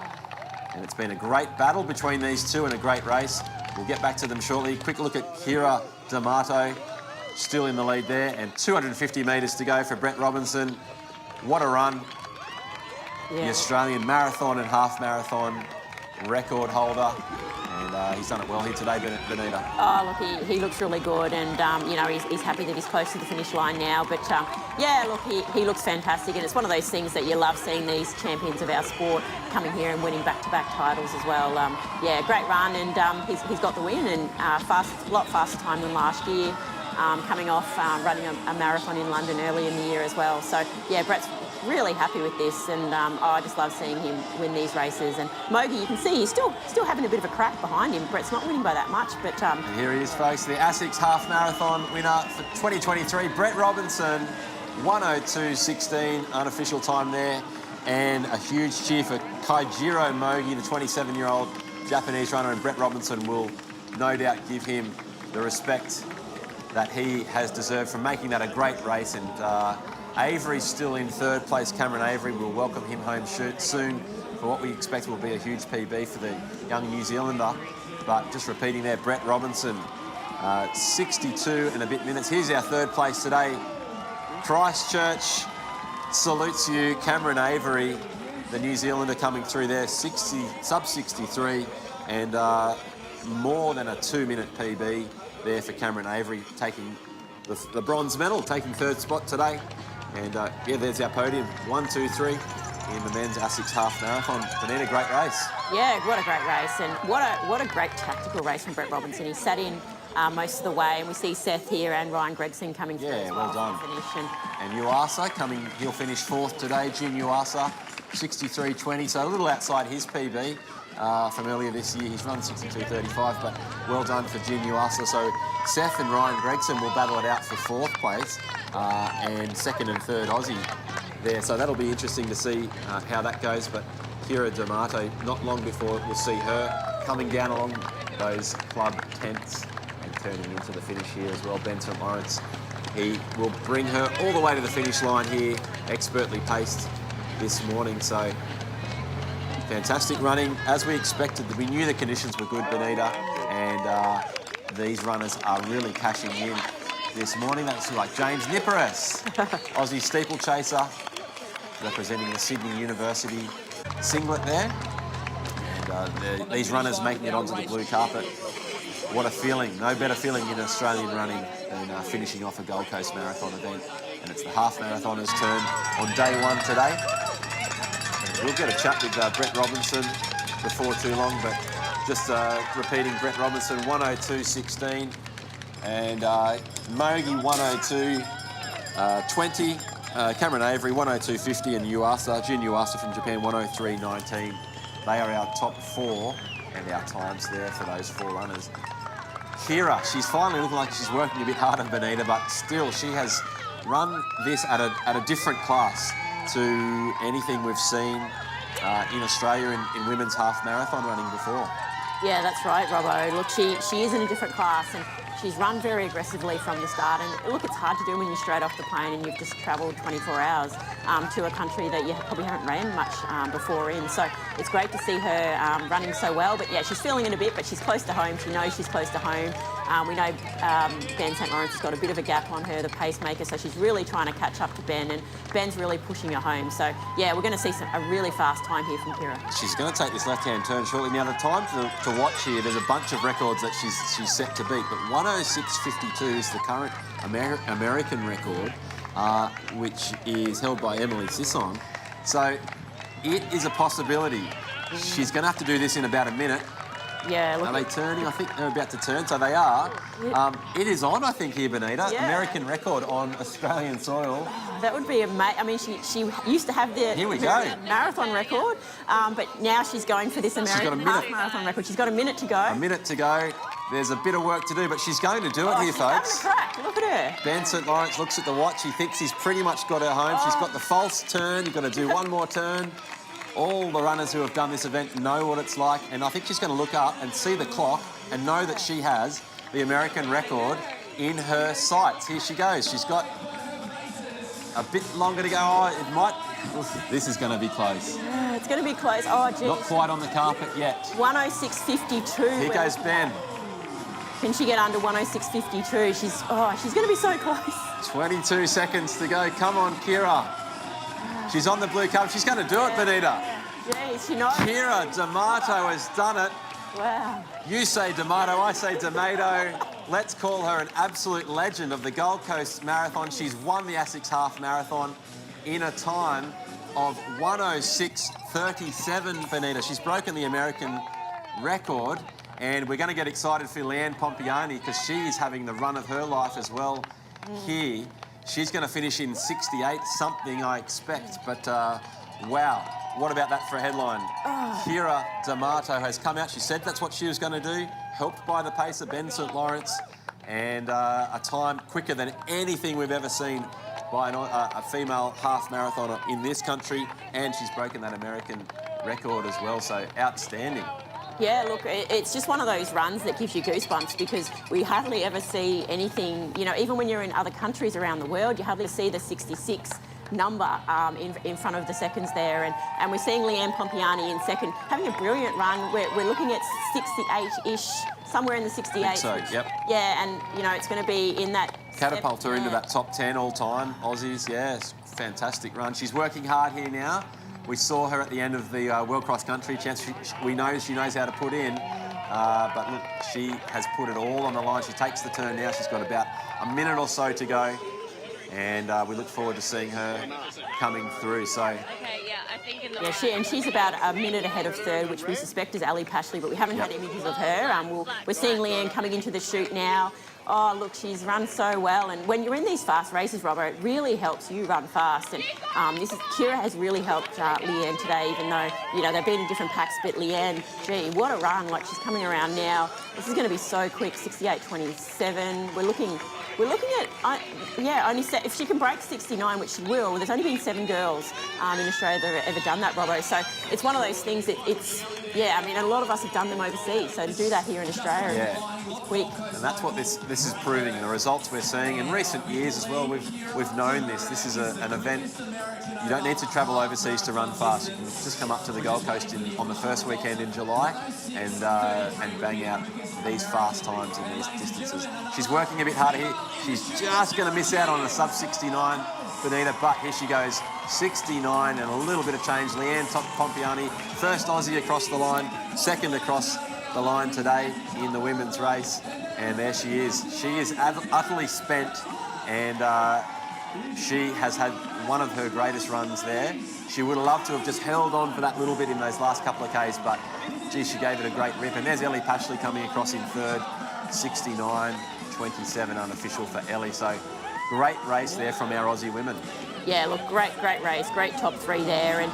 And it's been a great battle between these two and a great race. We'll get back to them shortly. Quick look at Kira D'Amato, still in the lead there, and 250 metres to go for Brett Robinson. What a run.
Yeah.
The Australian marathon and half marathon record holder. And he's done it well here today, Benita.
Oh, look, he looks really good, and, he's happy that he's close to the finish line now. But, yeah, look, he looks fantastic, and it's one of those things that you love seeing these champions of our sport coming here and winning back-to-back titles as well. Yeah, great run, and he's got the win, and a lot faster time than last year, coming off running a marathon in London early in the year as well. So, yeah, Brett's really happy with this, and I just love seeing him win these races. And Mogi, you can see he's still having a bit of a crack behind him. Brett's not winning by that much, but
and here he is, folks, the ASICS half marathon winner for 2023, Brett Robinson, 1:02.16 unofficial time there, and a huge cheer for Kaijiro Mogi, the 27-year-old Japanese runner, and Brett Robinson will no doubt give him the respect that he has deserved from making that a great race. And Avery's still in third place. Cameron Avery will welcome him home soon for what we expect will be a huge PB for the young New Zealander. But just repeating there, Brett Robinson, 62 and a bit minutes. Here's our third place today. Christchurch salutes you. Cameron Avery, the New Zealander, coming through there, sub 63, and more than a 2-minute PB there for Cameron Avery, taking the bronze medal, taking third spot today. And yeah, there's our podium, 1, 2, 3 in the men's ASICS half marathon. Benita, great race.
yeah, what a great race, and what a great tactical race from Brett Robinson. He sat in most of the way, and we see Seth here and Ryan Gregson coming through as well
done.
for the finish.
And Uasa he'll finish fourth today, Jim Uasa, 63.20, so a little outside his PB. From earlier this year, he's run 62.35, but well done for Jim Uasa. So Seth and Ryan Gregson will battle it out for fourth place, and second and third Aussie there. So that'll be interesting to see how that goes. But Kira D'Amato, not long before we'll see her coming down along those club tents and turning into the finish here as well. Ben St Lawrence, he will bring her all the way to the finish line here, expertly paced this morning. So fantastic running, as we expected. We knew the conditions were good, Benita, and these runners are really cashing in this morning. That's like James Niparis, Aussie steeplechaser, representing the Sydney University singlet there. And these runners making it onto the blue carpet. What a feeling. No better feeling in Australian running than finishing off a Gold Coast marathon event. And it's the half marathoners' turn on day one today. We'll get a chat with Brett Robinson before too long, but just repeating, Brett Robinson, 1:02.16, and Mogi, 1:02.20, Cameron Avery, 1:02.50, and Jin Uasa from Japan, 1:03.19. They are our top four, and our times there for those four runners. Kira, she's finally looking like she's working a bit harder, Benita, but still, she has run this at a different class to anything we've seen in Australia in women's half marathon running before.
Yeah, that's right, Robbo. Look, she is in a different class and she's run very aggressively from the start. And look, it's hard to do when you're straight off the plane and you've just travelled 24 hours to a country that you probably haven't ran much before in. So it's great to see her running so well. But yeah, she's feeling it a bit, but she's close to home. She knows she's close to home. We know Ben St. Lawrence has got a bit of a gap on her, the pacemaker, so she's really trying to catch up to Ben, and Ben's really pushing her home. So yeah, we're going to see a really fast time here from Kira.
She's going to take this left-hand turn shortly. Now, the time to watch here, there's a bunch of records that she's set to beat, but 106.52 is the current American record, which is held by Emily Sisson. So it is a possibility. She's going to have to do this in about a minute.
Yeah, look.
Are they turning? I think they're about to turn, so they are. It is on, I think, here, Benita.
Yeah.
American record on Australian soil.
That would be amazing. I mean, she used to have the
Here we
marathon record, but now she's going for this American half marathon record. She's got a minute to go.
A minute to go. There's a bit of work to do, but she's going to do it here, folks.
She's having a crack. Look at her.
Ben St. Lawrence looks at the watch. He thinks he's pretty much got her home. She's got the false turn. You've got to do one more turn. All the runners who have done this event know what it's like, and I think she's going to look up and see the clock and know that she has the American record in her sights. Here she goes. She's got a bit longer to go. Oh, it might... This is going to be close.
Yeah, it's going to be close. Oh, geez.
Not quite on the carpet yet.
106.52.
Here goes Ben.
Can she get under 106.52? She's going to be so close.
22 seconds to go. Come on, Kira. She's on the blue cup. She's going to do it, Benita.
Jeez, she knows.
Kira D'Amato has done it.
Wow.
You say D'Amato, I say D'Amato. Let's call her an absolute legend of the Gold Coast Marathon. She's won the ASICS Half Marathon in a time of 106.37, Benita. She's broken the American record, and we're going to get excited for Leanne Pompiani because she is having the run of her life as well here. She's going to finish in 68 something, I expect. But, wow, what about that for a headline? Kira D'Amato has come out. She said that's what she was going to do, helped by the pacer, Ben St. Lawrence, and a time quicker than anything we've ever seen by a female half marathoner in this country, and she's broken that American record as well, so outstanding.
Yeah, look, it's just one of those runs that gives you goosebumps because we hardly ever see anything, you know, even when you're in other countries around the world, you hardly see the 66 number in front of the seconds there. And we're seeing Leanne Pompiani in second, having a brilliant run. We're looking at 68-ish, somewhere in the 68.
So, yep.
Yeah, and, you know, it's going to be in that...
Catapult her into that top 10 all-time, Aussies, yes. Fantastic run. She's working hard here now. We saw her at the end of the World Cross Country Champs. We know she knows how to put in, but look, she has put it all on the line. She takes the turn now. She's got about a minute or so to go, and we look forward to seeing her coming through. So.
Okay, yeah, I think in the she's about a minute ahead of third, which we suspect is Ali Pashley, but we haven't had images of her. We're seeing Leanne coming into the chute now. Oh, look, she's run so well. And when you're in these fast races, Robert, it really helps you run fast. And Kira has really helped Leanne today, even though, you know, they've been in different packs. But Leanne, gee, what a run. Like, she's coming around now. This is going to be so quick, 68.27. We're looking at, only if she can break 69, which she will. There's only been 7 girls in Australia that have ever done that, Robbo. So it's one of those things that I mean, a lot of us have done them overseas. So to do that here in Australia is quick.
And that's what this is proving. The results we're seeing in recent years as well. We've known this. This is an event. You don't need to travel overseas to run fast. You can just come up to the Gold Coast on the first weekend in July and bang out these fast times in these distances. She's working a bit harder here. She's just going to miss out on a sub 69, Benita, but here she goes, 69 and a little bit of change. Leanne Pompiani, first Aussie across the line, second across the line today in the women's race, and there she is. She is utterly spent, and she has had one of her greatest runs there. She would have loved to have just held on for that little bit in those last couple of Ks, but gee, she gave it a great rip. And there's Ellie Pashley coming across in third, 69.27 unofficial for Ellie. So great race there from our Aussie women.
Yeah, look, great race, great top three there, and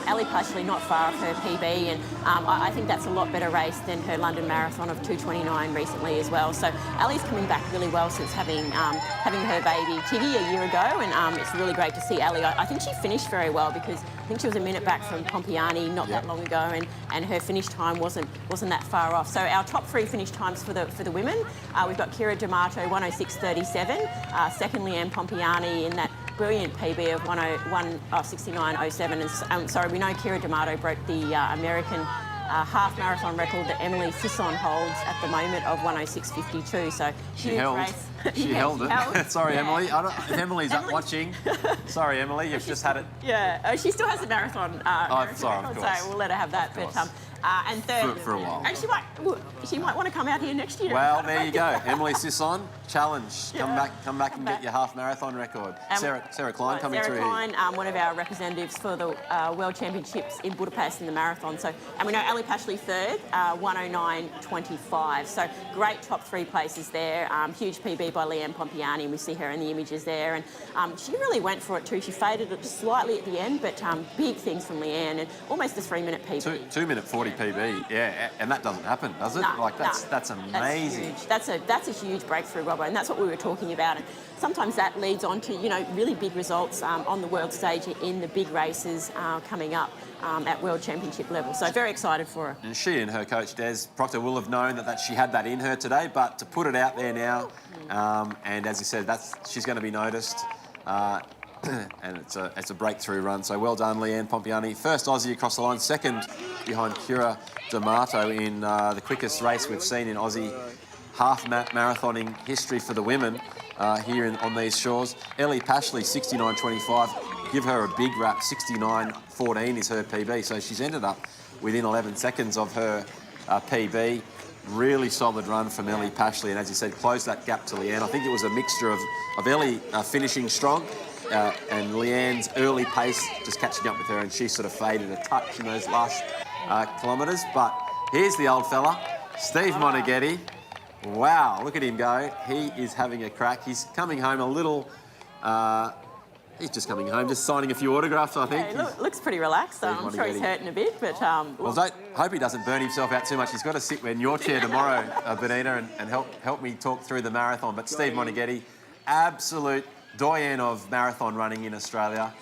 Ali Pashley not far off her PB, and I think that's a lot better race than her London Marathon of 2:29 recently as well. So Ali's coming back really well since having her baby Tiggy a year ago, and it's really great to see Ali. I think she finished very well because I think she was a minute back from Pompiani not that long ago, and her finish time wasn't that far off. So our top three finish times for the women, we've got Kira D'Amato 1:06.37, second Leanne Pompiani in that brilliant PB of 1:69.07. And sorry, we know Kira D'Amato broke the American half marathon record that Emily Sisson holds at the moment of 1:06.52. So
she held it. Sorry, Emily. If Emily's up watching, sorry, Emily, you've just had it.
Yeah, she still has the marathon.
Sorry, of course.
So we'll let her have that. But and third,
for a while.
And she might want to come out here next year.
Well, there you go, Emily Sisson, challenge. Come back and get your half marathon record. Sarah Klein coming through here.
Sarah Klein, one of our representatives for the World Championships in Budapest in the marathon. So, and we know Ali Pashley third, 1:09.25. So great top three places there. Huge PB by Leanne Pompiani, and we see her in the images there. And she really went for it too. She faded it just slightly at the end, but big things from Leanne, and almost a 3-minute PB.
2-minute 40 PB, yeah, and that doesn't happen, does it?
No,
that's amazing.
That's a huge breakthrough, Robbo, and that's what we were talking about. And sometimes that leads on to really big results on the world stage in the big races coming up at World Championship level. So very excited for her.
And she and her coach Des Proctor will have known that she had that in her today, but to put it out there now, and as you said, she's going to be noticed. And it's a breakthrough run. So well done, Leanne Pompiani. First Aussie across the line, second behind Kira D'Amato in the quickest race we've seen in Aussie half marathoning history for the women here on these shores. Ellie Pashley, 69.25. Give her a big rap, 69.14 is her PB. So she's ended up within 11 seconds of her PB. Really solid run from Ellie Pashley, and as you said, closed that gap to Leanne. I think it was a mixture of Ellie finishing strong and Leanne's early pace just catching up with her, and she sort of faded a touch in those last kilometres. But here's the old fella, Steve Monaghetti. Wow, look at him go. He is having a crack. He's coming home a little... he's just coming home, just signing a few autographs, I think.
Yeah, looks pretty relaxed. I'm sure he's hurting a bit, but...
Well, hope he doesn't burn himself out too much. He's got to sit in your chair tomorrow, Benita, and help me talk through the marathon. But Steve Monaghetti, absolute doyen of marathon running in Australia.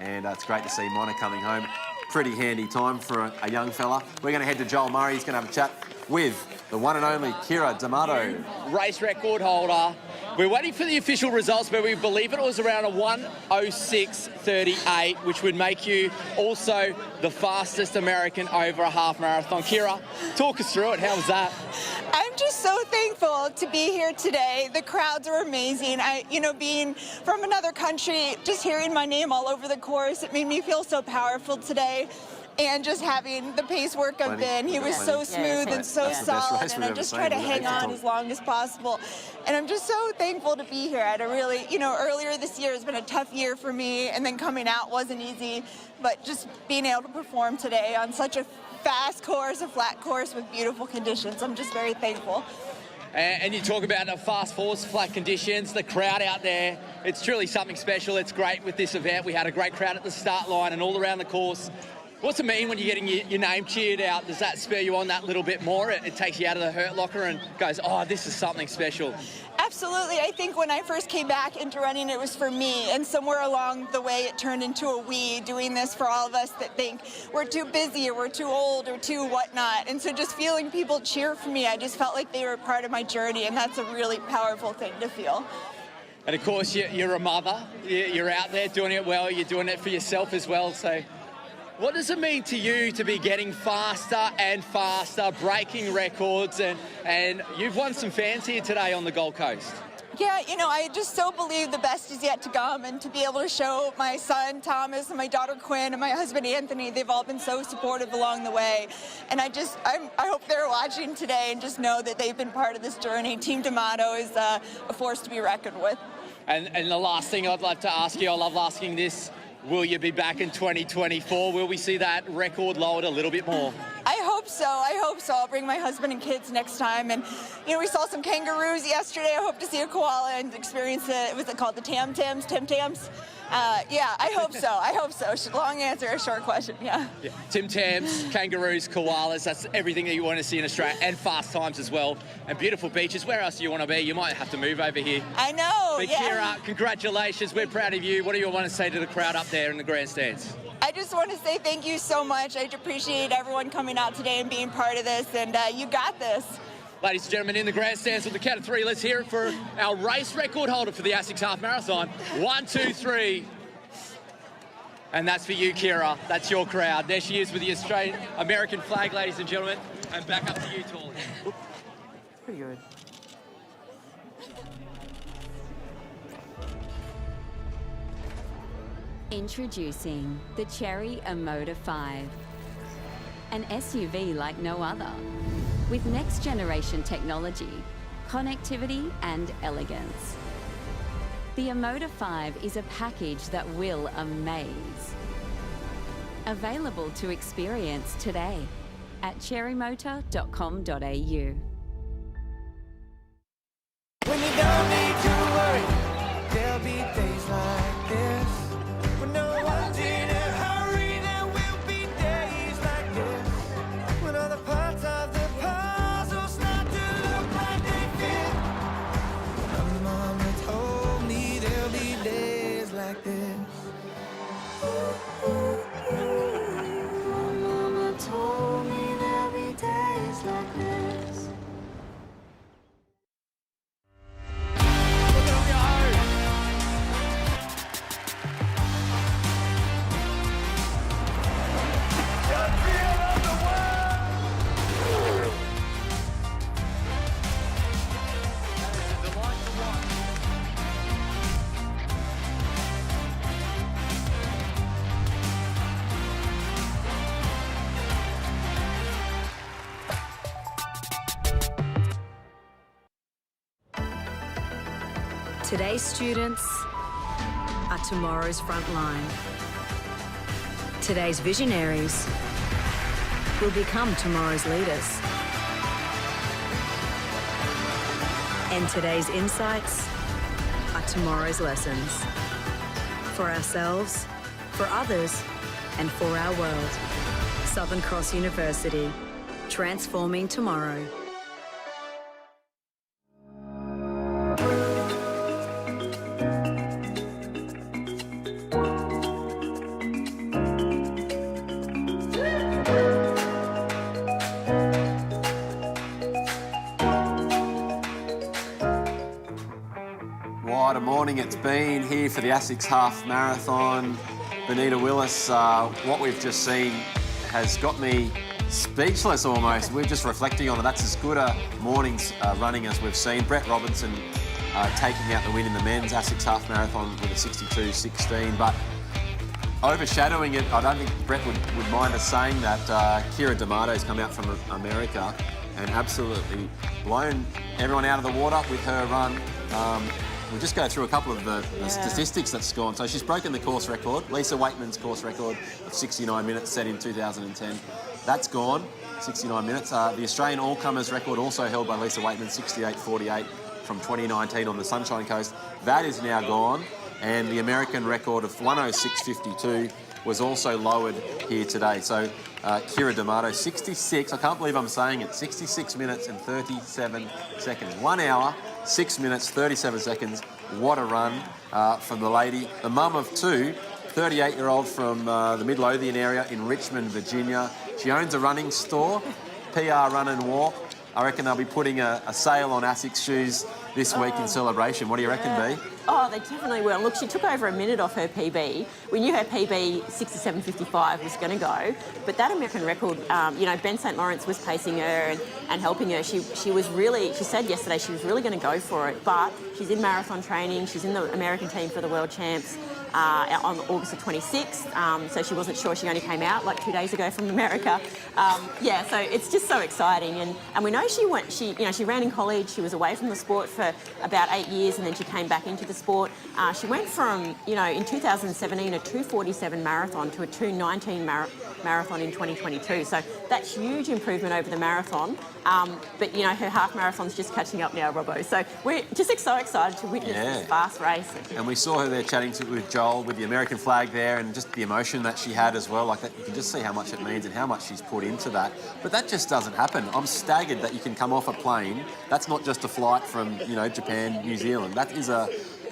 And it's great to see Mona coming home. Pretty handy time for a young fella. We're going to head to Joel Murray. He's going to have a chat with the one and only Kira D'Amato.
Race record holder. We're waiting for the official results, but we believe it was around a 1:06.38, which would make you also the fastest American over a half marathon. Kira, talk us through it. How was that?
I'm just so thankful to be here today. The crowds are amazing. Being from another country, just hearing my name all over the course, it made me feel so powerful today. And just having the pace work I've been, he was so smooth and so solid, and I just try to hang on as long as possible. And I'm just so thankful to be here. I had a really, earlier this year has been a tough year for me, and then coming out wasn't easy, but just being able to perform today on such a fast course, a flat course with beautiful conditions, I'm just very thankful.
And you talk about the fast course, flat conditions, the crowd out there. It's truly something special. It's great with this event. We had a great crowd at the start line and all around the course. What's it mean when you're getting your name cheered out? Does that spur you on that little bit more? It takes you out of the hurt locker and goes, oh, this is something special.
Absolutely. I think when I first came back into running, it was for me. And somewhere along the way, it turned into a we, doing this for all of us that think we're too busy or we're too old or too whatnot. And so just feeling people cheer for me, I just felt like they were part of my journey. And that's a really powerful thing to feel.
And of course, you're a mother. You're out there doing it well. You're doing it for yourself as well. So what does it mean to you to be getting faster and faster, breaking records, and you've won some fans here today on the Gold Coast?
Yeah, I just so believe the best is yet to come, and to be able to show my son Thomas and my daughter Quinn and my husband Anthony, they've all been so supportive along the way. And I hope they're watching today and just know that they've been part of this journey. Team D'Amato is a force to be reckoned with.
And the last thing I'd like to ask you, I love asking this, will you be back in 2024? Will we see that record lowered a little bit more?
I hope so. I hope so. I'll bring my husband and kids next time. And, you know, we saw some kangaroos yesterday. I hope to see a koala and experience what's it called? The Tim Tams? Yeah, I hope so. I hope so. Long answer, a short question, yeah.
Tim Tams, kangaroos, koalas, that's everything that you want to see in Australia, and fast times as well, and beautiful beaches. Where else do you want to be? You might have to move over here.
I know,
But
yeah.
Kira, congratulations. We're proud of you. What do you want to say to the crowd up there in the grandstands?
I just want to say thank you so much. I appreciate everyone coming out today and being part of this, and you got this.
Ladies and gentlemen, in the grandstands, with the count of three, let's hear it for our race record holder for the ASICS Half Marathon. 1, 2, 3. And that's for you, Kira. That's your crowd. There she is with the Australian-American flag, ladies and gentlemen. And back up to you, Tall.
Pretty good.
Introducing the Chery Emoda 5. An SUV like no other, with next-generation technology, connectivity and elegance. The Emoda 5 is a package that will amaze. Available to experience today at cherrymotor.com.au.
When you don't need to worry, there'll be days like this. When no one's in a hurry, there will be days like this. When other parts of the puzzle start to look like they fit. My mama told me there'll be days like this. My mama told me there'll be days like this.
Today's students are tomorrow's front line. Today's visionaries will become tomorrow's leaders. And today's insights are tomorrow's lessons. For ourselves, for others, and for our world. Southern Cross University, transforming tomorrow.
What a morning it's been here for the ASICS Half Marathon. Benita Willis, what we've just seen has got me speechless almost. We're just reflecting on it. That's as good a morning's running as we've seen. Brett Robinson taking out the win in the men's ASICS Half Marathon with a 62.16. But overshadowing it, I don't think Brett would mind us saying that Kira D'Amato's come out from America and absolutely blown everyone out of the water with her run. We'll just go through a couple of the statistics that's gone. So she's broken the course record, Lisa Wakeman's course record of 69 minutes set in 2010. That's gone, 69 minutes. The Australian all-comers record also held by Lisa Wakeman, 68.48 from 2019 on the Sunshine Coast. That is now gone. And the American record of 106.52 was also lowered here today. So Kira D'Amato, 66, I can't believe I'm saying it, 66 minutes and 37 seconds. 1 hour, 6 minutes, 37 seconds. What a run from the lady. The mum of two, 38-year-old from the Midlothian area in Richmond, Virginia. She owns a running store, PR Run and Walk. I reckon they'll be putting a sale on ASICS shoes this week in celebration. What do you reckon, Bea?
Oh, they definitely will. Look, she took over a minute off her PB. We knew her PB 67.55 was going to go, but that American record, you know, Ben St. Lawrence was pacing her and helping her. She was really, she said yesterday she was really going to go for it, but she's in marathon training. She's in the American team for the World Champs. on August the 26th. So she wasn't sure. She only came out like 2 days ago from America. Yeah, so it's just so exciting. And we know she ran in college. She was away from the sport for about 8 years, and then she came back into the sport. She went from, in 2017, a 2:47 marathon to a 2:19 marathon in 2022. So that's huge improvement over the marathon. But, her half marathon's just catching up now, Robbo. So we're just so excited to witness this fast race.
And we saw her there chatting with Joel with the American flag there, and just the emotion that she had as well. Like that, you can just see how much it means and how much she's put into that. But that just doesn't happen. I'm staggered that you can come off a plane. That's not just a flight from, Japan, New Zealand. That is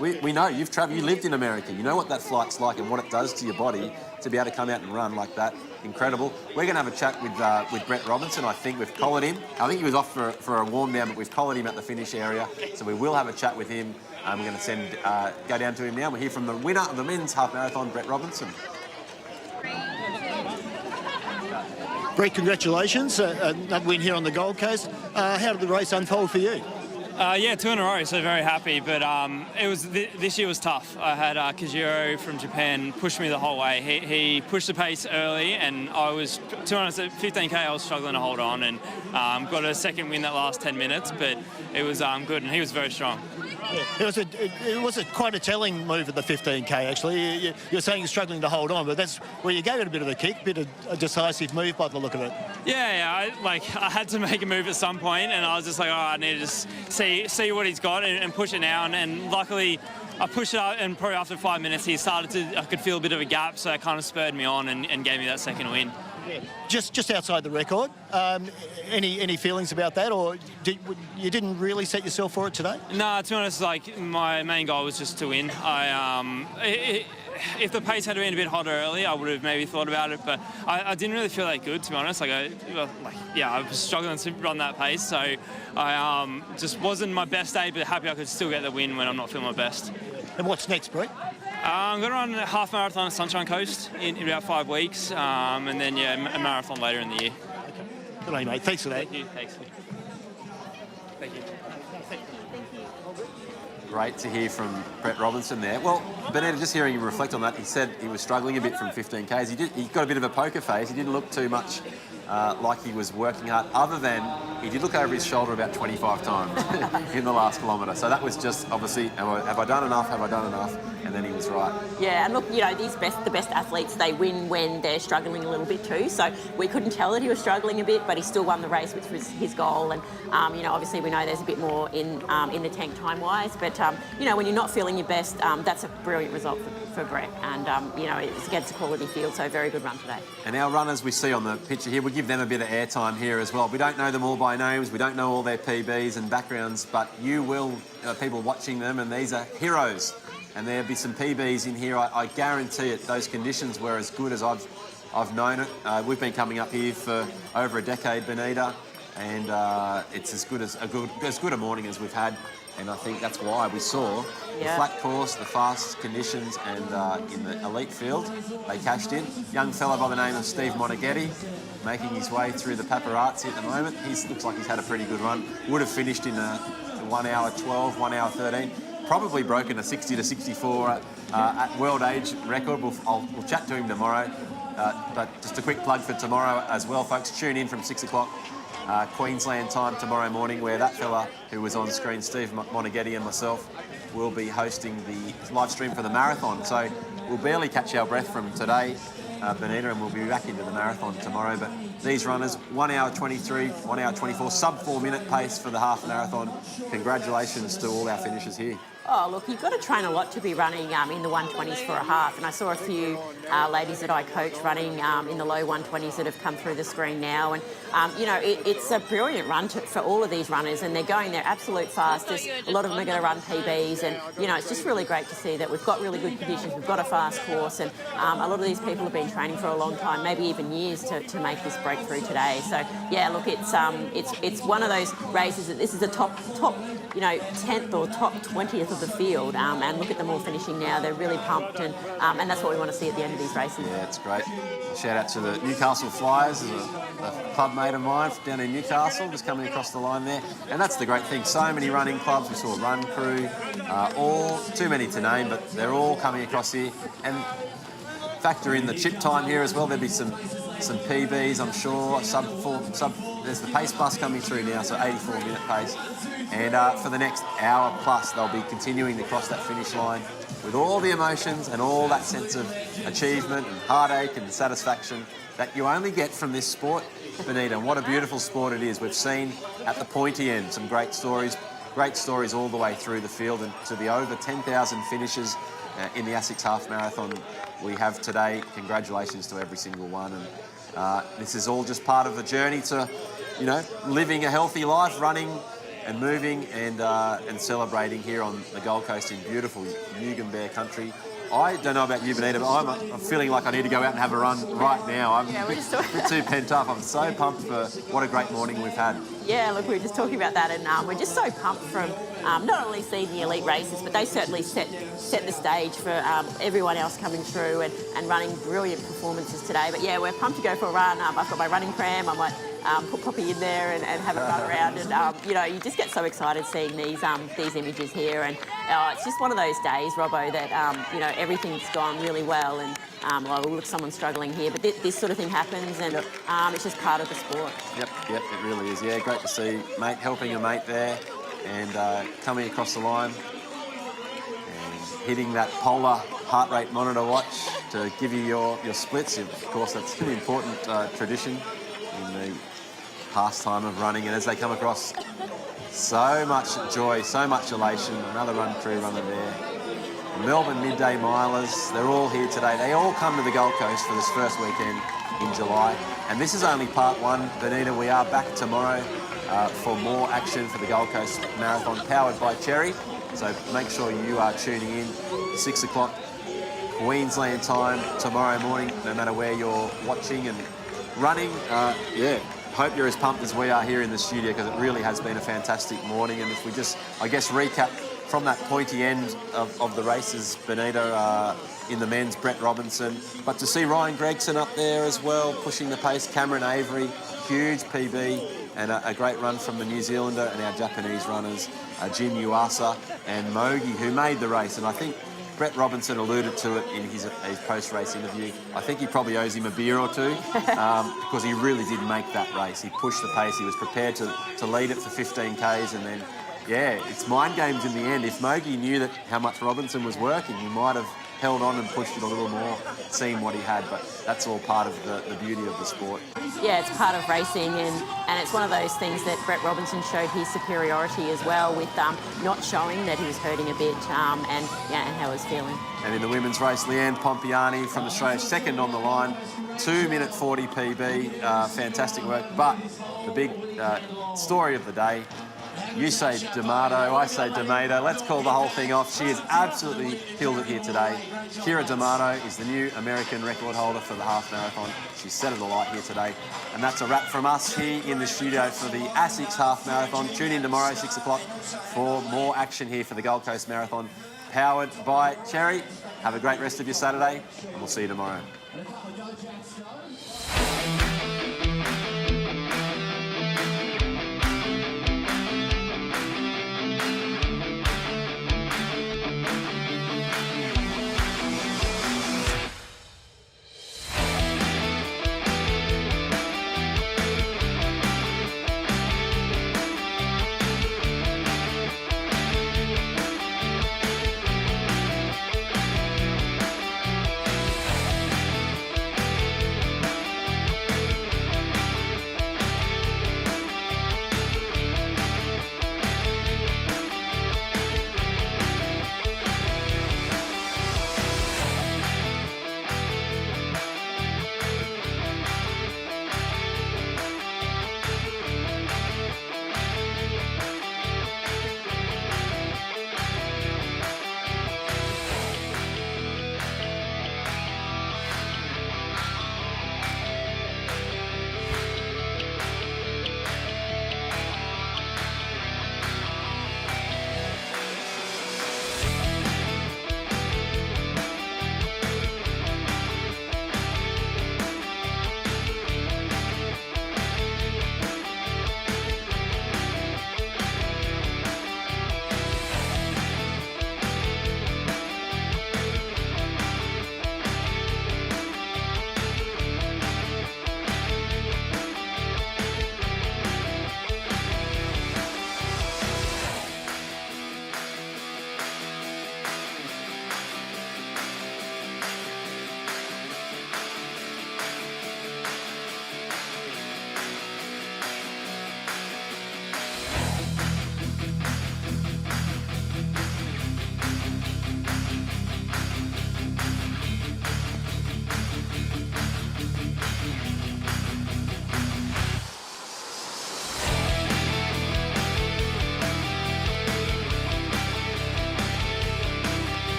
we know you've traveled, you lived in America. You know what that flight's like and what it does to your body to be able to come out and run like that. Incredible. We're going to have a chat with Brett Robinson. I think we've collared him. I think he was off for a warm down, but we've collared him at the finish area. So we will have a chat with him. We're going to go down to him now. We'll hear from the winner of the men's half marathon, Brett Robinson.
Brett, congratulations. Another win here on the Gold Coast. How did the race unfold for you?
Yeah, 2 in a row, so very happy. But this year was tough. I had Kajiro from Japan push me the whole way. He pushed the pace early, and I was 15k. I was struggling to hold on, and got a second win that last 10 minutes. But it was good, and he was very strong.
Yeah, it was quite a telling move at the 15k. Actually, you're saying you're struggling to hold on, but that's where you gave it a bit of a kick, a bit of a decisive move by the look of it.
Yeah. I had to make a move at some point, and I was just like, oh, I need to just see what he's got and push it now. And luckily, I pushed it out, and probably after 5 minutes, I could feel a bit of a gap, so it kind of spurred me on and gave me that second win.
Yeah. Just outside the record, any feelings about that, or you didn't really set yourself for it today?
No, to be honest, my main goal was just to win. If the pace had been a bit hotter early, I would have maybe thought about it, but I didn't really feel that good, to be honest. I was struggling to run that pace, so I just wasn't my best day, but happy I could still get the win when I'm not feeling my best.
And what's next, Brett?
I'm going to run a half marathon at Sunshine Coast in about 5 weeks, and then, a marathon later in the year.
Okay. Good on you, mate. Thanks for that.
Thank you. Thanks. Thank you.
Great to hear from Brett Robinson there. Well, Benita, just hearing him reflect on that, he said he was struggling a bit from 15Ks. He got a bit of a poker face. He didn't look too much like he was working hard, other than he did look over his shoulder about 25 times in the last kilometre. So that was just, obviously, have I done enough? Have I done enough? And then he was right.
Yeah, and look, the best athletes, they win when they're struggling a little bit too. So we couldn't tell that he was struggling a bit, but he still won the race, which was his goal. And, obviously we know there's a bit more in the tank time-wise. But, when you're not feeling your best, that's a brilliant result for Brett. And, it's against a quality field, so very good run today.
And our runners we see on the picture here, we give them a bit of airtime here as well. We don't know them all by names, we don't know all their PBs and backgrounds, but you will, people watching them, and these are heroes. And there'll be some PBs in here. I guarantee it, those conditions were as good as I've known it. We've been coming up here for over a decade, Benita, and it's as good a morning as we've had. And I think that's why we saw the flat course, the fast conditions, and in the elite field, they cashed in. Young fellow by the name of Steve Monaghetti, making his way through the paparazzi at the moment. He looks like he's had a pretty good run. Would have finished in a 1 hour 12, 1 hour 13. Probably broken a 60 to 64 at world age record. We'll chat to him tomorrow. But just a quick plug for tomorrow as well, folks. Tune in from 6 o'clock. Queensland time tomorrow morning, where that fella who was on screen, Steve Monaghetti, and myself will be hosting the live stream for the marathon. So we'll barely catch our breath from today, Benita, and we'll be back into the marathon tomorrow. But these runners, 1 hour 23, 1 hour 24, sub 4 minute pace for the half marathon. Congratulations to all our finishers here.
Oh, look, you've got to train a lot to be running in the 120s for a half. And I saw a few ladies that I coach running in the low 120s that have come through the screen now. And, it's a brilliant run for all of these runners, and they're going their absolute fastest. A lot of them are going to run PBs, and, it's just really great to see that we've got really good conditions. We've got a fast course, and a lot of these people have been training for a long time, maybe even years, to make this breakthrough today. So, yeah, look, it's one of those races that this is a top 10th or top 20th of the field, and look at them all finishing now. They're really pumped, and that's what we want to see at the end of these races.
Yeah, it's great. Shout out to the Newcastle Flyers, a club mate of mine down in Newcastle, just coming across the line there. And that's the great thing. So many running clubs. We saw Run Crew, all too many to name, but they're all coming across here. And factor in the chip time here as well. There'll be some PBs, I'm sure. There's the pace plus coming through now, so 84-minute pace. And for the next hour plus, they'll be continuing to cross that finish line with all the emotions and all that sense of achievement and heartache and satisfaction that you only get from this sport, Benita. And what a beautiful sport it is. We've seen at the pointy end some great stories all the way through the field, and to the over 10,000 finishes in the ASICS Half Marathon we have today. Congratulations to every single one. And this is all just part of the journey to, living a healthy life, running and moving and celebrating here on the Gold Coast in beautiful Yugambeh country. I don't know about you, Benita, but I'm feeling like I need to go out and have a run right now. I'm a bit too pent up. I'm so pumped for what a great morning we've had.
Yeah, look, we were just talking about that, and we're just so pumped from not only seeing the elite races, but they certainly set the stage for everyone else coming through and running brilliant performances today. But yeah, we're pumped to go for a run. I've got my running pram. I might put Poppy in there and have a run around, and you just get so excited seeing these images here, and it's just one of those days, Robbo, that everything's gone really well, and look, someone's struggling here, but this sort of thing happens, and it's just part of the sport.
Yep, it really is. Yeah, great to see mate helping a mate there, and coming across the line and hitting that polar heart rate monitor watch to give you your splits. Of course, that's an important tradition in the pastime of running, and as they come across, so much joy, so much elation. Another Run Crew runner there. Melbourne midday milers, they're all here today. They all come to the Gold Coast for this first weekend in July, and this is only part one. Benita, we are back tomorrow for more action for the Gold Coast Marathon, powered by Cherry. So make sure you are tuning in 6 o'clock Queensland time tomorrow morning, no matter where you're watching and running. Hope you're as pumped as we are here in the studio, because it really has been a fantastic morning. And if we just, recap from that pointy end of the races, Benita, in the men's, Brett Robinson, but to see Ryan Gregson up there as well, pushing the pace, Cameron Avery, huge PB, and a great run from the New Zealander and our Japanese runners, Jin Yuasa and Mogi, who made the race. And I think Brett Robinson alluded to it in his post-race interview. I think he probably owes him a beer or two, because he really did make that race. He pushed the pace. He was prepared to lead it for 15 Ks, and then, it's mind games in the end. If Mogi knew how much Robinson was working, he might have held on and pushed it a little more, seen what he had, but that's all part of the beauty of the sport.
Yeah, it's part of racing, and it's one of those things that Brett Robinson showed his superiority as well, with not showing that he was hurting a bit, and how he was feeling.
And in the women's race, Leanne Pompiani from Australia, second on the line, 2-minute 40 PB, fantastic work. But the big story of the day, you say D'Amato, I say D'Amato. Let's call the whole thing off. She has absolutely killed it here today. Kira D'Amato is the new American record holder for the half marathon. She set it alight here today. And that's a wrap from us here in the studio for the ASICS half marathon. Tune in tomorrow, 6 o'clock, for more action here for the Gold Coast Marathon, powered by Cherry. Have a great rest of your Saturday, and we'll see you tomorrow.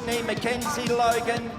Mackenzie Logan.